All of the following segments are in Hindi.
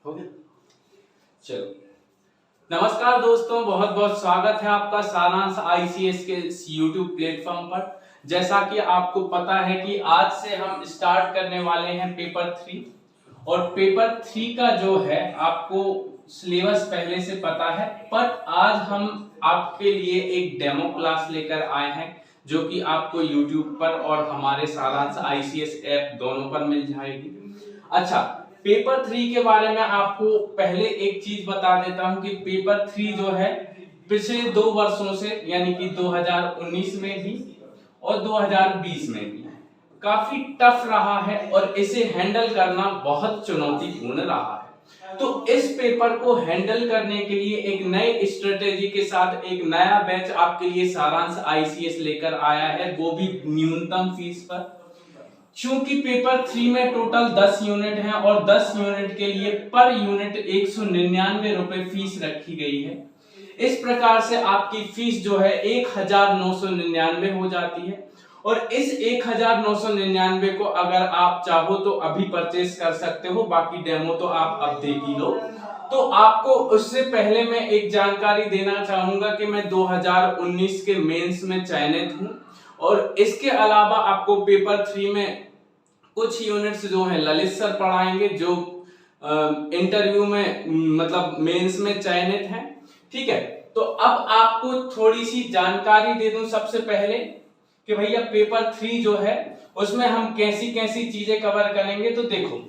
हो गया। चलो, नमस्कार दोस्तों, बहुत बहुत स्वागत है आपका सारांश आईसीएस के यूट्यूब प्लेटफॉर्म पर। जैसा कि आपको पता है कि आज से हम स्टार्ट करने वाले हैं पेपर 3 और पेपर 3 का जो है आपको सिलेबस पहले से पता है, पर आज हम आपके लिए एक डेमो क्लास लेकर आए हैं जो कि आपको यूट्यूब पर और हमारे सारांश आईसीएस ऐप दोनों पर मिल जाएगी। अच्छा, पेपर 3 के बारे में आपको पहले एक चीज बता देता हूं कि पेपर 3 जो है पिछले 2 वर्षों से यानी कि 2019 में भी और 2020 में भी काफी टफ रहा है और इसे हैंडल करना बहुत चुनौतीपूर्ण रहा है। तो इस पेपर को हैंडल करने के लिए एक नए स्ट्रेटेजी के साथ एक नया बैच आपके लिए सारांश आईसीएस लेकर आया है, वो भी न्यूनतम फीस पर। चूंकि पेपर 3 में टोटल 10 यूनिट हैं और 10 यूनिट के लिए पर यूनिट 199 रुपए फीस रखी गई है। इस प्रकार से आपकी फीस जो है 1999 हो जाती है और इस 1999 को अगर आप चाहो तो अभी परचेस कर सकते हो, बाकी डेमो तो आप अब देख ही लो। तो आपको उससे पहले मैं एक जानकारी देना चाहूंगा कि मैं 2019 के मेंस में चयनित हूं और इसके अलावा आपको पेपर 3 में कुछ यूनिट्स जो हैं ललित सर पढ़ाएंगे जो इंटरव्यू में मतलब मेंस में चयनित हैं। ठीक है, तो अब आपको थोड़ी सी जानकारी दे दूं सबसे पहले कि भैया पेपर 3 जो है उसमें हम कैसी कैसी चीजें कवर करेंगे। तो देखो,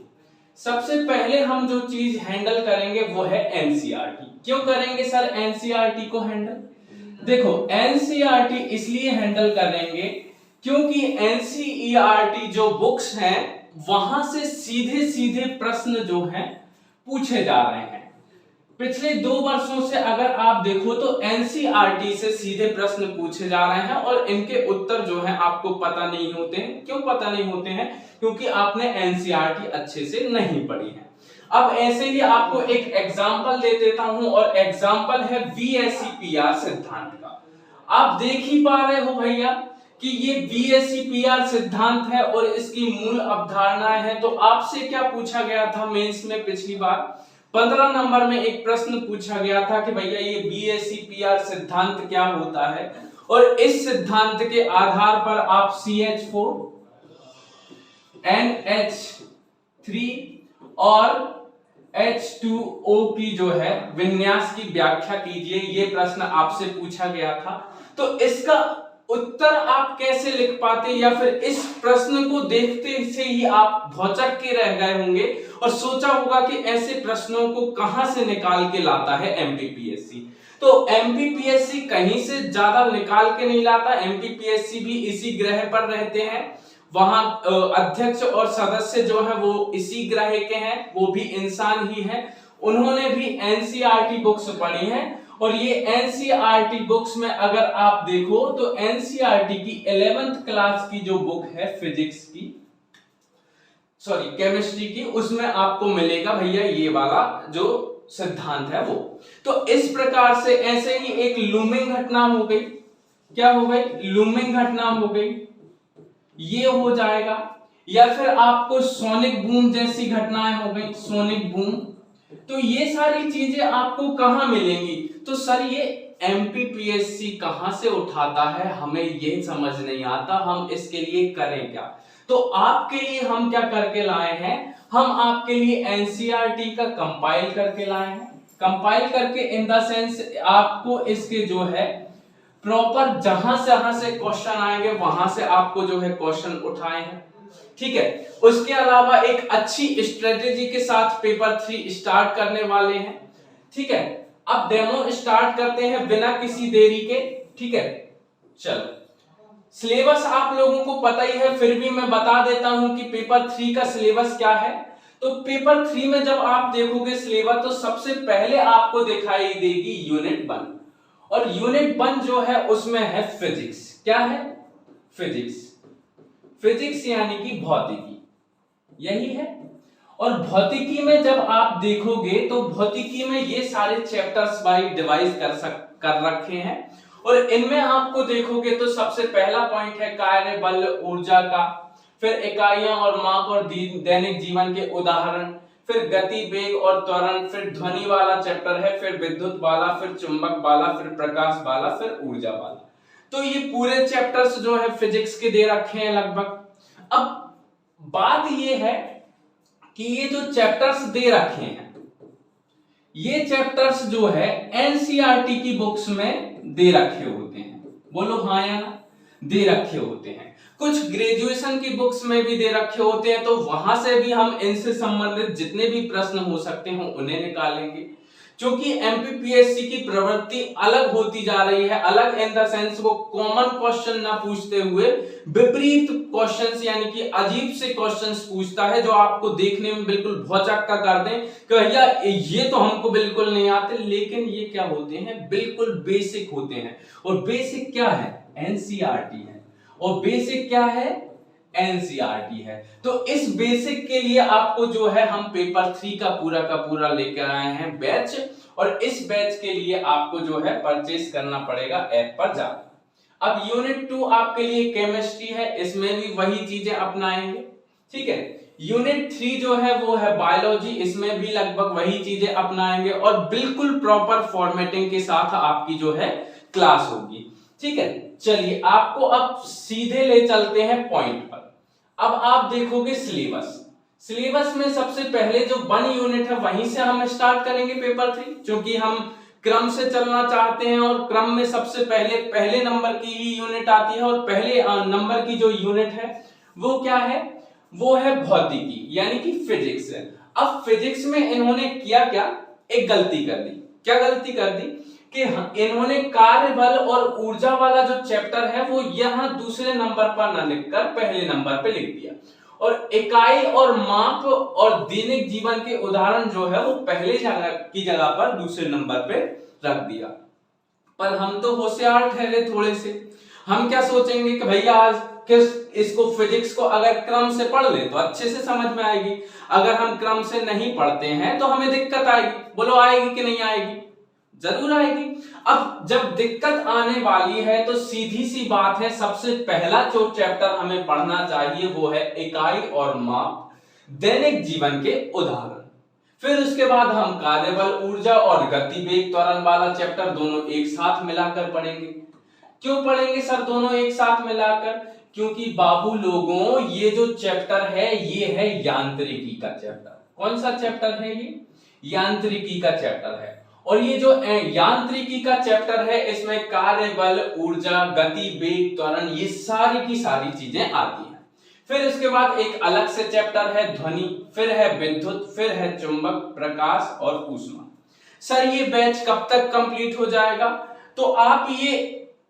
सबसे पहले हम जो चीज हैंडल करेंगे वो है एनसीईआरटी। क्यों करेंगे सर एनसीईआरटी को हैंडल? देखो, एनसीईआरटी इसलिए हैंडल करेंगे क्योंकि एनसीईआरटी जो बुक्स हैं वहां से सीधे सीधे प्रश्न जो हैं पूछे जा रहे हैं। पिछले 2 वर्षों से अगर आप देखो तो एनसीईआरटी से सीधे प्रश्न पूछे जा रहे हैं और इनके उत्तर जो हैं आपको पता नहीं होते हैं। क्यों पता नहीं होते हैं? क्योंकि आपने एनसीईआरटी अच्छे से नहीं पढ़ी है। अब ऐसे ही आपको एक एग्जांपल दे देता हूं और एग्जांपल है वीएससीपीआर सिद्धांत का। आप देख ही पा रहे हो भैया कि ये वीएससीपीआर सिद्धांत है और इसकी मूल अवधारणाएं हैं। तो आपसे क्या पूछा गया था मेंस में पिछली बार? 15 नंबर में एक प्रश्न पूछा गया था कि भैया ये वीएससीपीआर सिद्धांत क्या होता है, और इस सिद्धांत के आधार पर आप CH4 NH3 और H2O की जो है विन्यास की व्याख्या कीजिए, ये प्रश्न आपसे पूछा गया था। तो इसका उत्तर आप कैसे लिख पाते, या फिर इस प्रश्न को देखते से ही आप भौचक के रह गए होंगे और सोचा होगा कि ऐसे प्रश्नों को कहां से निकाल के लाता है एमपीपीएससी। तो एमपीपीएससी कहीं से ज्यादा निकाल के नहीं लाता। एमपीपीएससी भी इसी ग्रह पर रहते हैं, वहां अध्यक्ष और सदस्य जो है वो इसी ग्रह के हैं, वो भी इंसान ही हैं। उन्होंने भी एनसीईआरटी बुक्स पढ़ी हैं और ये एनसीईआरटी बुक्स में अगर आप देखो तो एनसीईआरटी की 11th क्लास की जो बुक है फिजिक्स की, सॉरी केमिस्ट्री की, उसमें आपको मिलेगा भैया ये वाला जो सिद्धांत है वो। तो इस प्रकार से ऐसे ही एक लूमिंग घटना हो गई। क्या हो गई? लूमिंग घटना हो गई, ये हो जाएगा। या फिर आपको सोनिक बूम जैसी घटनाएं हो गई, सोनिक बूम। तो ये सारी चीजें आपको कहां मिलेंगी? तो सर ये एमपीपीएससी कहां से उठाता है, हमें ये समझ नहीं आता, हम इसके लिए करें क्या? तो आपके लिए हम क्या करके लाए हैं, हम आपके लिए एनसीईआरटी का कंपाइल करके लाए हैं। कंपाइल करके इन द सेंस आपको इसके जो है प्रॉपर जहां से क्वेश्चन आएंगे वहां से आपको जो है क्वेश्चन उठाए हैं। ठीक है, उसके अलावा एक अच्छी स्ट्रेटेजी के साथ पेपर 3 स्टार्ट करने वाले हैं। ठीक है, अब डेमो स्टार्ट करते हैं बिना किसी देरी के। ठीक है, चलो, सिलेबस आप लोगों को पता ही है, फिर भी मैं बता देता हूं कि पेपर 3 का सिलेबस क्या है। तो पेपर 3 में जब आप देखोगे सिलेबस तो सबसे पहले आपको दिखाई देगी यूनिट 1, और यूनिट 1 जो है उसमें है फिजिक्स। क्या है? फिजिक्स। फिजिक्स यानी कि भौतिकी, यही है। और भौतिकी में जब आप देखोगे तो भौतिकी में ये सारे चैप्टर्स बाय डिवाइड कर रखे हैं, और इनमें आपको देखोगे तो सबसे पहला पॉइंट है कार्य बल ऊर्जा का, फिर इकाइयां और माप और दैनिक जीवन के उदाहरण, फिर गति, वेग और त्वरण, फिर ध्वनि वाला चैप्टर है, फिर विद्युत वाला, फिर चुंबक वाला, फिर प्रकाश वाला, फिर ऊर्जा वाला। तो ये पूरे चैप्टर्स जो है फिजिक्स के दे रखे हैं लगभग। अब बात ये है कि ये जो चैप्टर्स दे रखे हैं, ये चैप्टर्स जो है एनसीईआरटी की बुक्स में दे रखे होते हैं। बोलो हाँ या ना? दे रखे होते हैं। कुछ ग्रेजुएशन की बुक्स में भी दे रखे होते हैं, तो वहां से भी हम इनसे संबंधित जितने भी प्रश्न हो सकते हैं उन्हें निकालेंगे। क्योंकि एमपीपीएससी की प्रवृत्ति अलग होती जा रही है, अलग इन द सेंस वो कॉमन क्वेश्चन ना पूछते हुए विपरीत क्वेश्चंस यानी कि अजीब से क्वेश्चंस पूछता है, जो आपको देखने में बिल्कुल भौचक्का कर दें कि भैया ये तो हमको बिल्कुल नहीं आते, लेकिन ये क्या होते हैं, बिल्कुल बेसिक होते हैं। और बेसिक क्या है? एनसीईआरटी है। और बेसिक क्या है? एनसीईआरटी है। तो इस बेसिक के लिए आपको जो है हम पेपर 3 का पूरा लेकर आए हैं बैच, और इस बैच के लिए आपको जो है परचेस करना पड़ेगा ऐप पर जाकर। अब यूनिट 2 आपके लिए केमिस्ट्री है, इसमें भी वही चीजें अपनाएंगे, ठीक है। यूनिट 3 जो है वो है बायोलॉजी, इसमें भी लगभग वही चीजें अपनाएंगे और बिल्कुल प्रॉपर फॉर्मेटिंग के साथ आपकी जो है क्लास होगी, ठीक है। चलिए आपको अब सीधे ले चलते हैं पॉइंट पर। अब आप देखोगे सिलेबस में सबसे पहले जो 1 यूनिट है वहीं से हम स्टार्ट करेंगे पेपर 3, क्योंकि हम क्रम से चलना चाहते हैं और क्रम में सबसे पहले नंबर की ही यूनिट आती है। और पहले नंबर की जो यूनिट है वो क्या है? वो है भौतिकी यानी कि फिजिक्स है। अब फिजिक्स में इन्होंने किया क्या? एक गलती कर दी। क्या गलती कर दी? कि इन्होंने कार्य बल और ऊर्जा वाला जो चैप्टर है वो यहां दूसरे नंबर पर न लिखकर पहले नंबर पे लिख दिया, और इकाई और माप और दैनिक जीवन के उदाहरण जो है वो पहले की जगह पर दूसरे नंबर पे रख दिया। पर हम तो होशियार ठहरे थोड़े से, हम क्या सोचेंगे कि भैया आज इसको फिजिक्स को अगर क्रम से पढ़ ले तो अच्छे से समझ में आएगी, अगर हम क्रम से नहीं पढ़ते हैं तो हमें दिक्कत आएगी। बोलो आएगी कि नहीं आएगी? जरूर आएगी। अब जब दिक्कत आने वाली है तो सीधी सी बात है, सबसे पहला जो चैप्टर हमें पढ़ना चाहिए वो है इकाई और माप, दैनिक जीवन के उदाहरण। फिर उसके बाद हम कार्यबल, ऊर्जा और गति, वेग, त्वरण वाला चैप्टर दोनों एक साथ मिलाकर पढ़ेंगे। क्यों पढ़ेंगे सर दोनों एक साथ मिलाकर? क्योंकि बाबू लोगों ये जो चैप्टर है ये है यांत्रिकी का चैप्टर। कौन सा चैप्टर है ये? यांत्रिकी का चैप्टर है। और ये जो यांत्रिकी का चैप्टर है इसमें कार्य, बल, ऊर्जा, गति, वेग, त्वरण ये सारी की सारी चीजें आती हैं। फिर उसके बाद एक अलग से चैप्टर है ध्वनि, फिर है विद्युत, फिर है चुंबक, प्रकाश और ऊष्मा। सर ये बैच कब तक कंप्लीट हो जाएगा? तो आप ये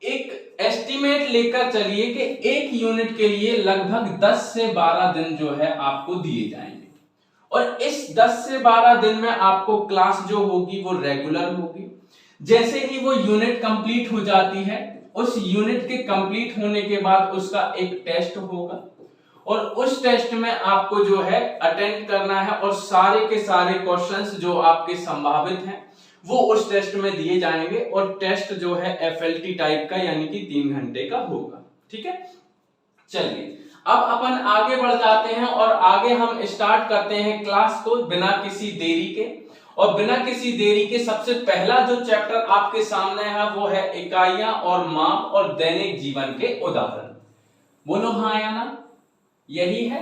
एक एस्टिमेट लेकर चलिए कि एक यूनिट के लिए लगभग 10 से 12 दिन जो है आपको दिए जाएंगे, और इस 10 से 12 दिन में आपको क्लास जो होगी वो रेगुलर होगी। जैसे ही वो यूनिट कंप्लीट हो जाती है, उस यूनिट के कंप्लीट होने के बाद उसका एक टेस्ट होगा, और उस टेस्ट में आपको जो है अटेंड करना है, और सारे के सारे क्वेश्चंस जो आपके संभावित हैं वो उस टेस्ट में दिए जाएंगे। और टेस्ट जो है एफएलटी टाइप का यानी कि 3 घंटे का होगा, ठीक है। चलिए अब अपन आगे बढ़ जाते हैं और आगे हम स्टार्ट करते हैं क्लास को बिना किसी देरी के। और बिना किसी देरी के सबसे पहला जो चैप्टर आपके सामने है वो है इकाइयां और माप और दैनिक जीवन के उदाहरण। बोलो हाँ या ना? यही है।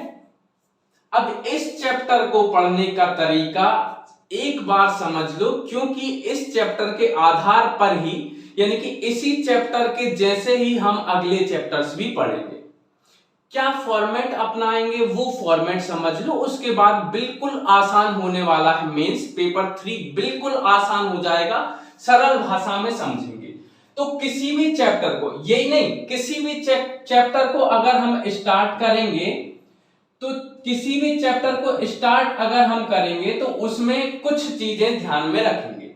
अब इस चैप्टर को पढ़ने का तरीका एक बार समझ लो, क्योंकि इस चैप्टर के आधार पर ही यानी कि इसी चैप्टर के जैसे ही हम अगले चैप्टर्स भी पढ़ेंगे। क्या फॉर्मेट अपनाएंगे वो फॉर्मेट समझ लो, उसके बाद बिल्कुल आसान होने वाला है मेंस पेपर 3, बिल्कुल आसान हो जाएगा, सरल भाषा में समझेंगे। तो किसी भी चैप्टर को, यही नहीं किसी भी चैप्टर को अगर हम स्टार्ट करेंगे तो किसी भी चैप्टर को स्टार्ट अगर हम करेंगे तो उसमें कुछ चीजें ध्यान में रखेंगे।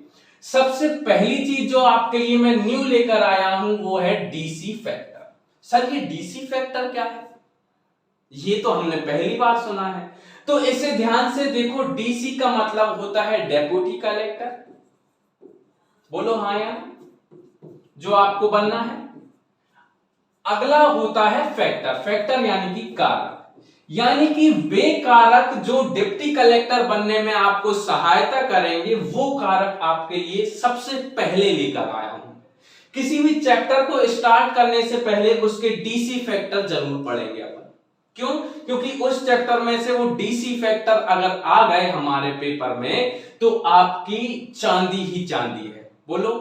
सबसे पहली चीज जो आपके लिए मैं न्यू लेकर आया हूं वो है डीसी फैक्टर। सर ये डीसी फैक्टर क्या है? ये तो हमने पहली बार सुना है, तो इसे ध्यान से देखो। डीसी का मतलब होता है डेप्यूटी कलेक्टर। बोलो हाँ या जो आपको बनना है। अगला होता है फैक्टर, फैक्टर यानी कि कारक। यानी कि वे कारक जो डिप्टी कलेक्टर बनने में आपको सहायता करेंगे वो कारक आपके लिए सबसे पहले लेकर आया हूं। किसी भी चैप्टर को स्टार्ट करने से पहले उसके डीसी फैक्टर जरूर पढ़ेंगे अपन। क्यों? क्योंकि उस चैप्टर में से वो डीसी फैक्टर अगर आ गए हमारे पेपर में तो आपकी चांदी ही चांदी है। बोलो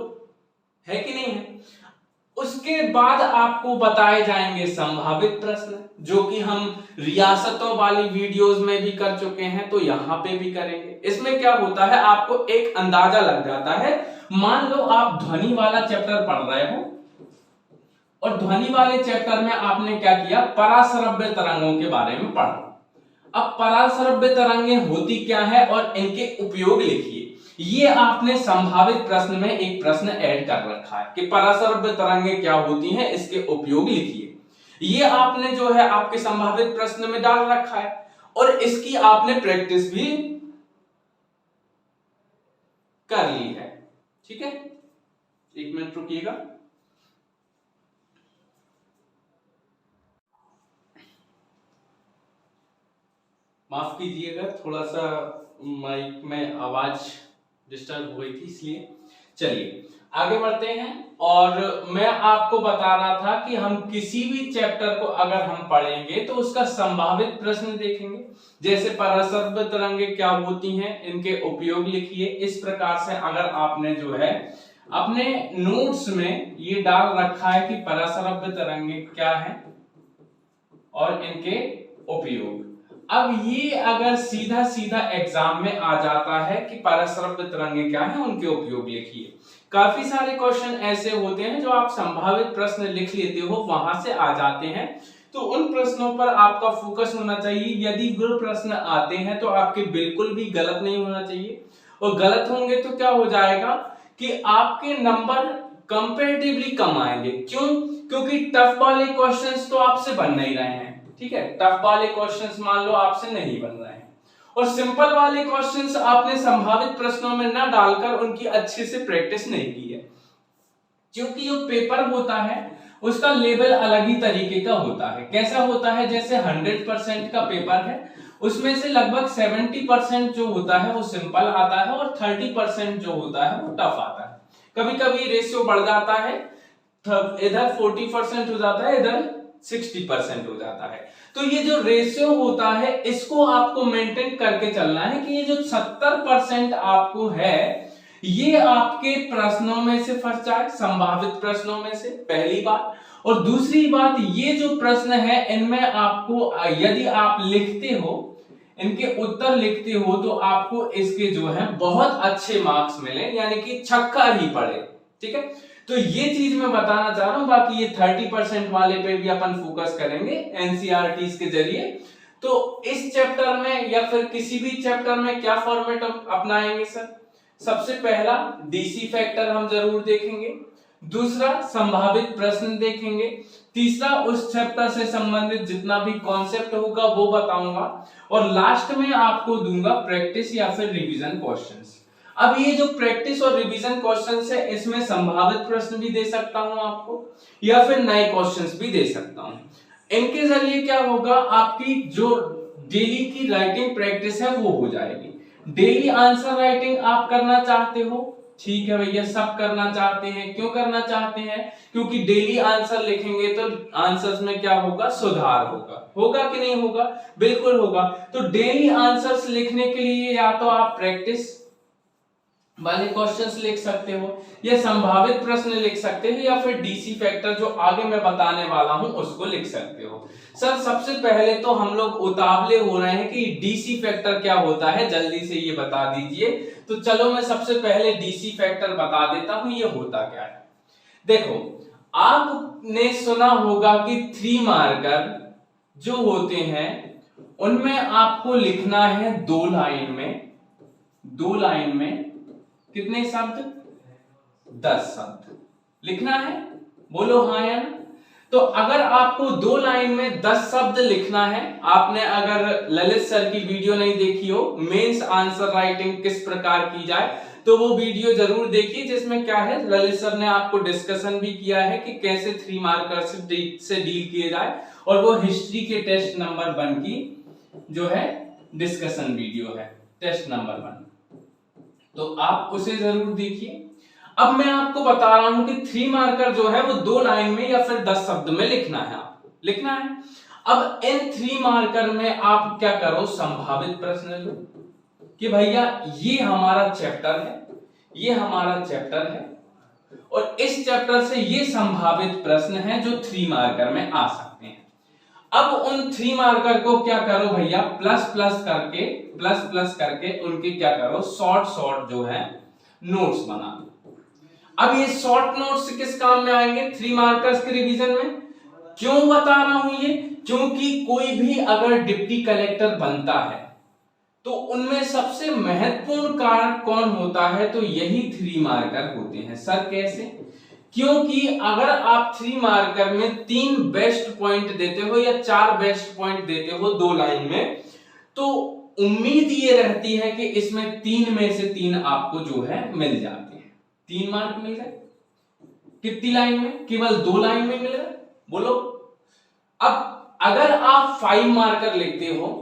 है कि नहीं है? उसके बाद आपको बताए जाएंगे संभावित प्रश्न, जो कि हम रियासतों वाली वीडियोस में भी कर चुके हैं, तो यहां पे भी करेंगे। इसमें क्या होता है, आपको एक अंदाजा लग जाता है। मान लो आप ध्वनि वाला चैप्टर पढ़ रहे हो और ध्वनि वाले चैप्टर में आपने क्या किया, पराश्रव्य तरंगों के बारे में पढ़ा। अब पराश्रव्य तरंगें होती क्या है और इनके उपयोग लिखिए। ये आपने संभावित प्रश्न में एक प्रश्न ऐड कर रखा है कि पराश्रव्य तरंगें क्या होती हैं, इसके उपयोग लिखिए। ये आपने जो है आपके संभावित प्रश्न में डाल रखा है और इसकी आपने प्रैक्टिस भी कर ली है। ठीक है, एक मिनट रुकिएगा। माफ कीजिएगा, थोड़ा सा माइक में आवाज डिस्टर्ब हो गई थी, इसलिए चलिए आगे बढ़ते हैं। और मैं आपको बता रहा था कि हम किसी भी चैप्टर को अगर हम पढ़ेंगे तो उसका संभावित प्रश्न देखेंगे। जैसे पराश्रव्य तरंगें क्या होती हैं, इनके उपयोग लिखिए। इस प्रकार से अगर आपने जो है अपने नोट्स में ये डाल रखा है कि पराश्रव्य तरंगें क्या है और इनके उपयोग। अब ये अगर सीधा सीधा एग्जाम में आ जाता है कि पराश्रव्य तरंगें क्या है, उनके उपयोग लिखिए। काफी सारे क्वेश्चन ऐसे होते हैं जो आप संभावित प्रश्न लिख लेते हो, वहां से आ जाते हैं, तो उन प्रश्नों पर आपका फोकस होना चाहिए। यदि वो प्रश्न आते हैं तो आपके बिल्कुल भी गलत नहीं होना चाहिए, और गलत होंगे तो क्या हो जाएगा कि आपके नंबर कंपैरेटिवली कम आएंगे। क्यों? क्योंकि टफ वाले क्वेश्चंस तो आपसे बन नहीं रहे हैं। ठीक है, टफ वाले क्वेश्चंस मान लो आपसे नहीं बन रहे हैं, और सिंपल वाले क्वेश्चंस आपने संभावित प्रश्नों में न डालकर उनकी अच्छे से प्रैक्टिस नहीं की है। क्योंकि जो पेपर होता है उसका लेवल अलग ही तरीके का होता है। कैसा होता है, जैसे 100% का पेपर है, उसमें से लगभग 70% जो होता है वो सिंपल आता है और 30% जो होता है वो टफ आता है। कभी कभी रेशियो बढ़ जाता है, इधर 40% हो जाता है, इधर 60% हो जाता है। तो ये जो रेशियो होता है इसको आपको मेंटेन करके चलना है कि ये जो 70% आपको है ये आपके प्रश्नों में से फंस जाए, संभावित प्रश्नों में से, पहली बात। और दूसरी बात, ये जो प्रश्न है इनमें आपको यदि आप लिखते हो, इनके उत्तर लिखते हो, तो आपको इसके जो है बहुत अच्छे मार्क्स मिले, यानी कि छक्का ही पड़े। ठीक है, तो ये चीज मैं बताना चाह रहा हूं। बाकी ये 30% वाले पे भी अपन फोकस करेंगे एनसीईआरटी के जरिए। तो इस चैप्टर में या फिर किसी भी चैप्टर में क्या फॉर्मेट अपनाएंगे सर? सबसे पहला डीसी फैक्टर हम जरूर देखेंगे, दूसरा संभावित प्रश्न देखेंगे, तीसरा उस चैप्टर से संबंधित जितना भी कॉन्सेप्ट होगा वो बताऊंगा, और लास्ट में आपको दूंगा प्रैक्टिस या फिर रिवीजन क्वेश्चंस। अब ये जो प्रैक्टिस और रिवीजन क्वेश्चंस है, इसमें संभावित प्रश्न भी दे सकता हूं आपको, या फिर नए क्वेश्चंस भी दे सकता हूं। इनके जरिए क्या होगा, आपकी जो डेली की राइटिंग प्रैक्टिस है वो हो जाएगी। डेली आंसर राइटिंग आप करना चाहते हो, ठीक है भैया, सब करना चाहते हैं। क्यों करना चाहते हैं? क्योंकि डेली आंसर लिखेंगे तो आंसर्स में क्या होगा, सुधार होगा। होगा कि नहीं होगा? बिल्कुल होगा। तो डेली आंसर्स लिखने के लिए या तो आप प्रैक्टिस वाले क्वेश्चंस लिख सकते हो, या संभावित प्रश्न लिख सकते हो, या फिर डीसी फैक्टर जो आगे मैं बताने वाला हूं उसको लिख सकते हो। सर सबसे पहले तो हम लोग उतावले हो रहे हैं कि डीसी फैक्टर क्या होता है, जल्दी से ये बता दीजिए। तो चलो मैं सबसे पहले डीसी फैक्टर बता देता हूं ये होता क्या है। देखो, आपने सुना होगा कि 3 मार्कर जो होते हैं उनमें आपको लिखना है 2 लाइन में कितने शब्द? 10 शब्द लिखना है। बोलो हाँ या ना? तो तो अगर आपको 2 लाइन में 10 शब्द लिखना है, आपने अगर ललित सर की वीडियो नहीं देखी हो, मेंस आंसर राइटिंग किस प्रकार की जाए, तो वो वीडियो जरूर देखिए, जिसमें क्या है ललित सर ने आपको डिस्कशन भी किया है कि कैसे 3 मार्कर से डील किए जाए, और वो हिस्ट्री के टेस्ट नंबर 1 की जो है डिस्कशन वीडियो है, टेस्ट नंबर 1, तो आप उसे जरूर देखिए। अब मैं आपको बता रहा हूं कि 3 मार्कर जो है वो 2 लाइन में या फिर 10 शब्द में लिखना है, आपको लिखना है। अब इन 3 मार्कर में आप क्या करो, संभावित प्रश्न लो कि भैया ये हमारा चैप्टर है, ये हमारा चैप्टर है, और इस चैप्टर से ये संभावित प्रश्न है जो 3 मार्कर में आ सकते हैं। अब उन 3 मार्कर को क्या करो भैया, प्लस प्लस करके उनके क्या करो, शॉर्ट जो है नोट्स बना दो। अब ये शॉर्ट नोट्स किस काम में आएंगे 3 मार्कर्स के रिवीजन में? क्यों बता रहा हूं ये? क्योंकि कोई भी अगर डिप्टी कलेक्टर बनता है तो उनमें सबसे महत्वपूर्ण कारक कौन होता है, तो यही 3 मार्कर होते हैं। सर कैसे? क्योंकि अगर आप 3 मार्कर में 3 बेस्ट पॉइंट देते हो या 4 बेस्ट पॉइंट देते हो 2 लाइन में, तो उम्मीद ये रहती है कि इसमें 3 में से 3 आपको जो है मिल जाते हैं। 3 मार्क मिल गए कितनी लाइन में? केवल 2 लाइन में मिल गए, बोलो। अब अगर आप 5 मार्कर लिखते हो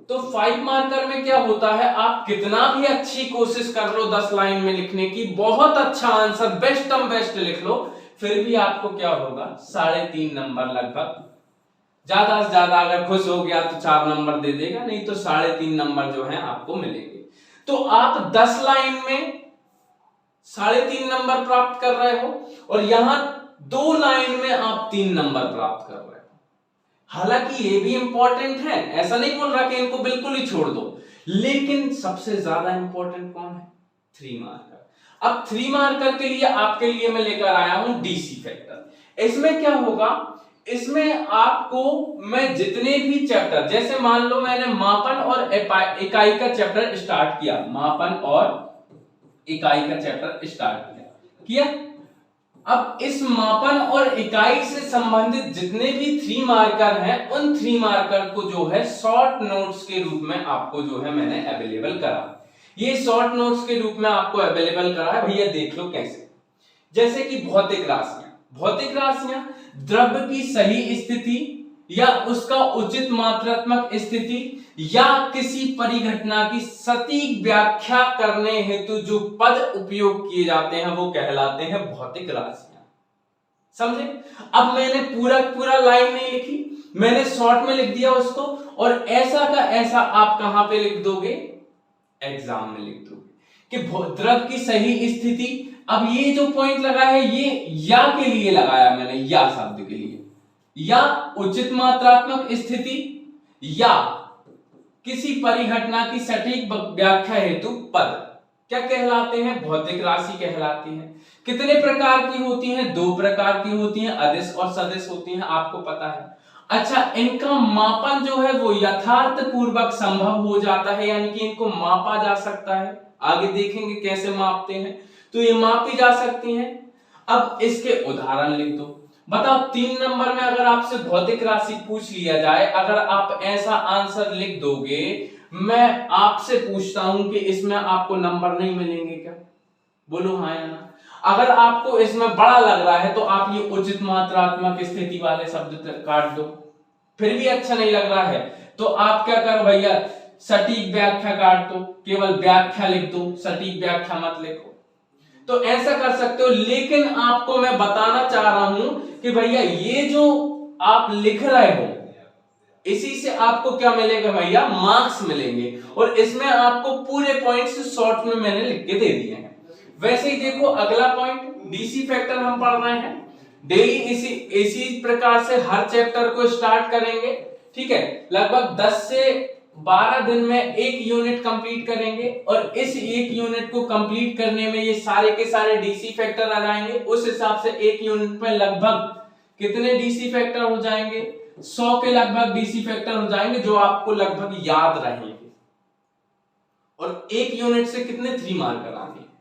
तो 5 मार्कर में क्या होता है, आप कितना भी अच्छी कोशिश कर लो 10 लाइन में लिखने की, बहुत अच्छा आंसर बेस्ट लिख लो, फिर भी आपको क्या होगा, 3.5 नंबर लगभग, ज्यादा से ज्यादा अगर खुश हो गया तो 4 नंबर दे देगा, नहीं तो 3.5 नंबर जो है आपको मिलेंगे। तो आप 10 लाइन में 3.5 नंबर प्राप्त कर रहे हो, और यहां 2 लाइन में आप 3 नंबर प्राप्त कर रहे हो। हालांकि ये भी इंपॉर्टेंट है, ऐसा नहीं बोल रहा कि इनको बिल्कुल ही छोड़ दो, लेकिन सबसे ज्यादा इंपॉर्टेंट कौन है, 3 मार्कर। अब 3 मार्कर के लिए आपके लिए मैं लेकर आया हूं डीसी फैक्टर। इसमें क्या होगा, इसमें आपको मैं जितने भी चैप्टर, जैसे मान लो मैंने मापन और इकाई का चैप्टर स्टार्ट किया, मापन और इकाई का चैप्टर स्टार्ट किया। अब इस मापन और इकाई से संबंधित जितने भी 3 मार्कर हैं, उन 3 मार्कर को जो है शॉर्ट नोट्स के रूप में आपको जो है मैंने अवेलेबल करा। ये शॉर्ट नोट्स के रूप में आपको अवेलेबल करा है भैया, देख लो कैसे। जैसे कि भौतिक राशियां द्रव्य की सही स्थिति या उसका उचित मात्रात्मक स्थिति या किसी परिघटना की सटीक व्याख्या करने हेतु जो पद उपयोग किए जाते हैं वो कहलाते हैं भौतिक राशियां। समझे? अब मैंने पूरा लाइन नहीं लिखी, मैंने शॉर्ट में लिख दिया उसको, और ऐसा का ऐसा आप कहां पे लिख दोगे, एग्जाम में लिख दोगे कि द्रव्य की सही स्थिति। अब ये जो पॉइंट लगा है ये या के लिए लगाया मैंने, या शब्द के लिए, या उचित मात्रात्मक स्थिति या किसी परिघटना की सटीक व्याख्या हेतु पद क्या कहलाते हैं, भौतिक राशि कहलाती है। कितने प्रकार की होती हैं, 2 प्रकार की होती हैं, अदिश और सदिश होती हैं, आपको पता है। अच्छा, इनका मापन जो है वो यथार्थ पूर्वक संभव हो जाता है, यानी कि इनको मापा जा सकता है। आगे देखेंगे कैसे मापते हैं, तो ये मापी जा सकती हैं। अब इसके उदाहरण लिख दो, बताओ 3 नंबर में अगर आपसे भौतिक राशि पूछ लिया जाए, अगर आप ऐसा आंसर लिख दोगे, मैं आपसे पूछता हूं कि इसमें आपको नंबर नहीं मिलेंगे क्या, बोलो हाँ या ना। अगर आपको इसमें बड़ा लग रहा है तो आप ये उचित मात्रात्मक स्थिति वाले शब्द काट दो, फिर भी अच्छा नहीं लग रहा है तो आप क्या करो भैया, सटीक व्याख्या काट दो, केवल व्याख्या लिख दो, सटीक व्याख्या मत लिखो। तो ऐसा कर सकते हो, लेकिन आपको मैं बताना चाह रहा हूं कि भैया ये जो आप लिख रहे हो इसी से आपको क्या मिलेगा भैया, मार्क्स मिलेंगे, और इसमें आपको पूरे पॉइंट्स शॉर्ट में मैंने लिख के दे दिए हैं। वैसे ही देखो अगला पॉइंट, डीसी फैक्टर हम पढ़ रहे हैं डेली, इसी प्रकार से हर चैप्टर को स्टार्ट करेंगे, ठीक है। लगभग 10 से 12 दिन में 1 यूनिट कंप्लीट करेंगे, और इस 1 यूनिट को कंप्लीट करने में ये सारे के सारे डीसी फैक्टर आ जाएंगे। उस हिसाब से 1 यूनिट में लगभग कितने डीसी फैक्टर हो जाएंगे, 100 के लगभग डीसी फैक्टर हो जाएंगे, जो आपको लगभग याद रहेंगे। और 1 यूनिट से कितने 3 मार्कर आने हैं,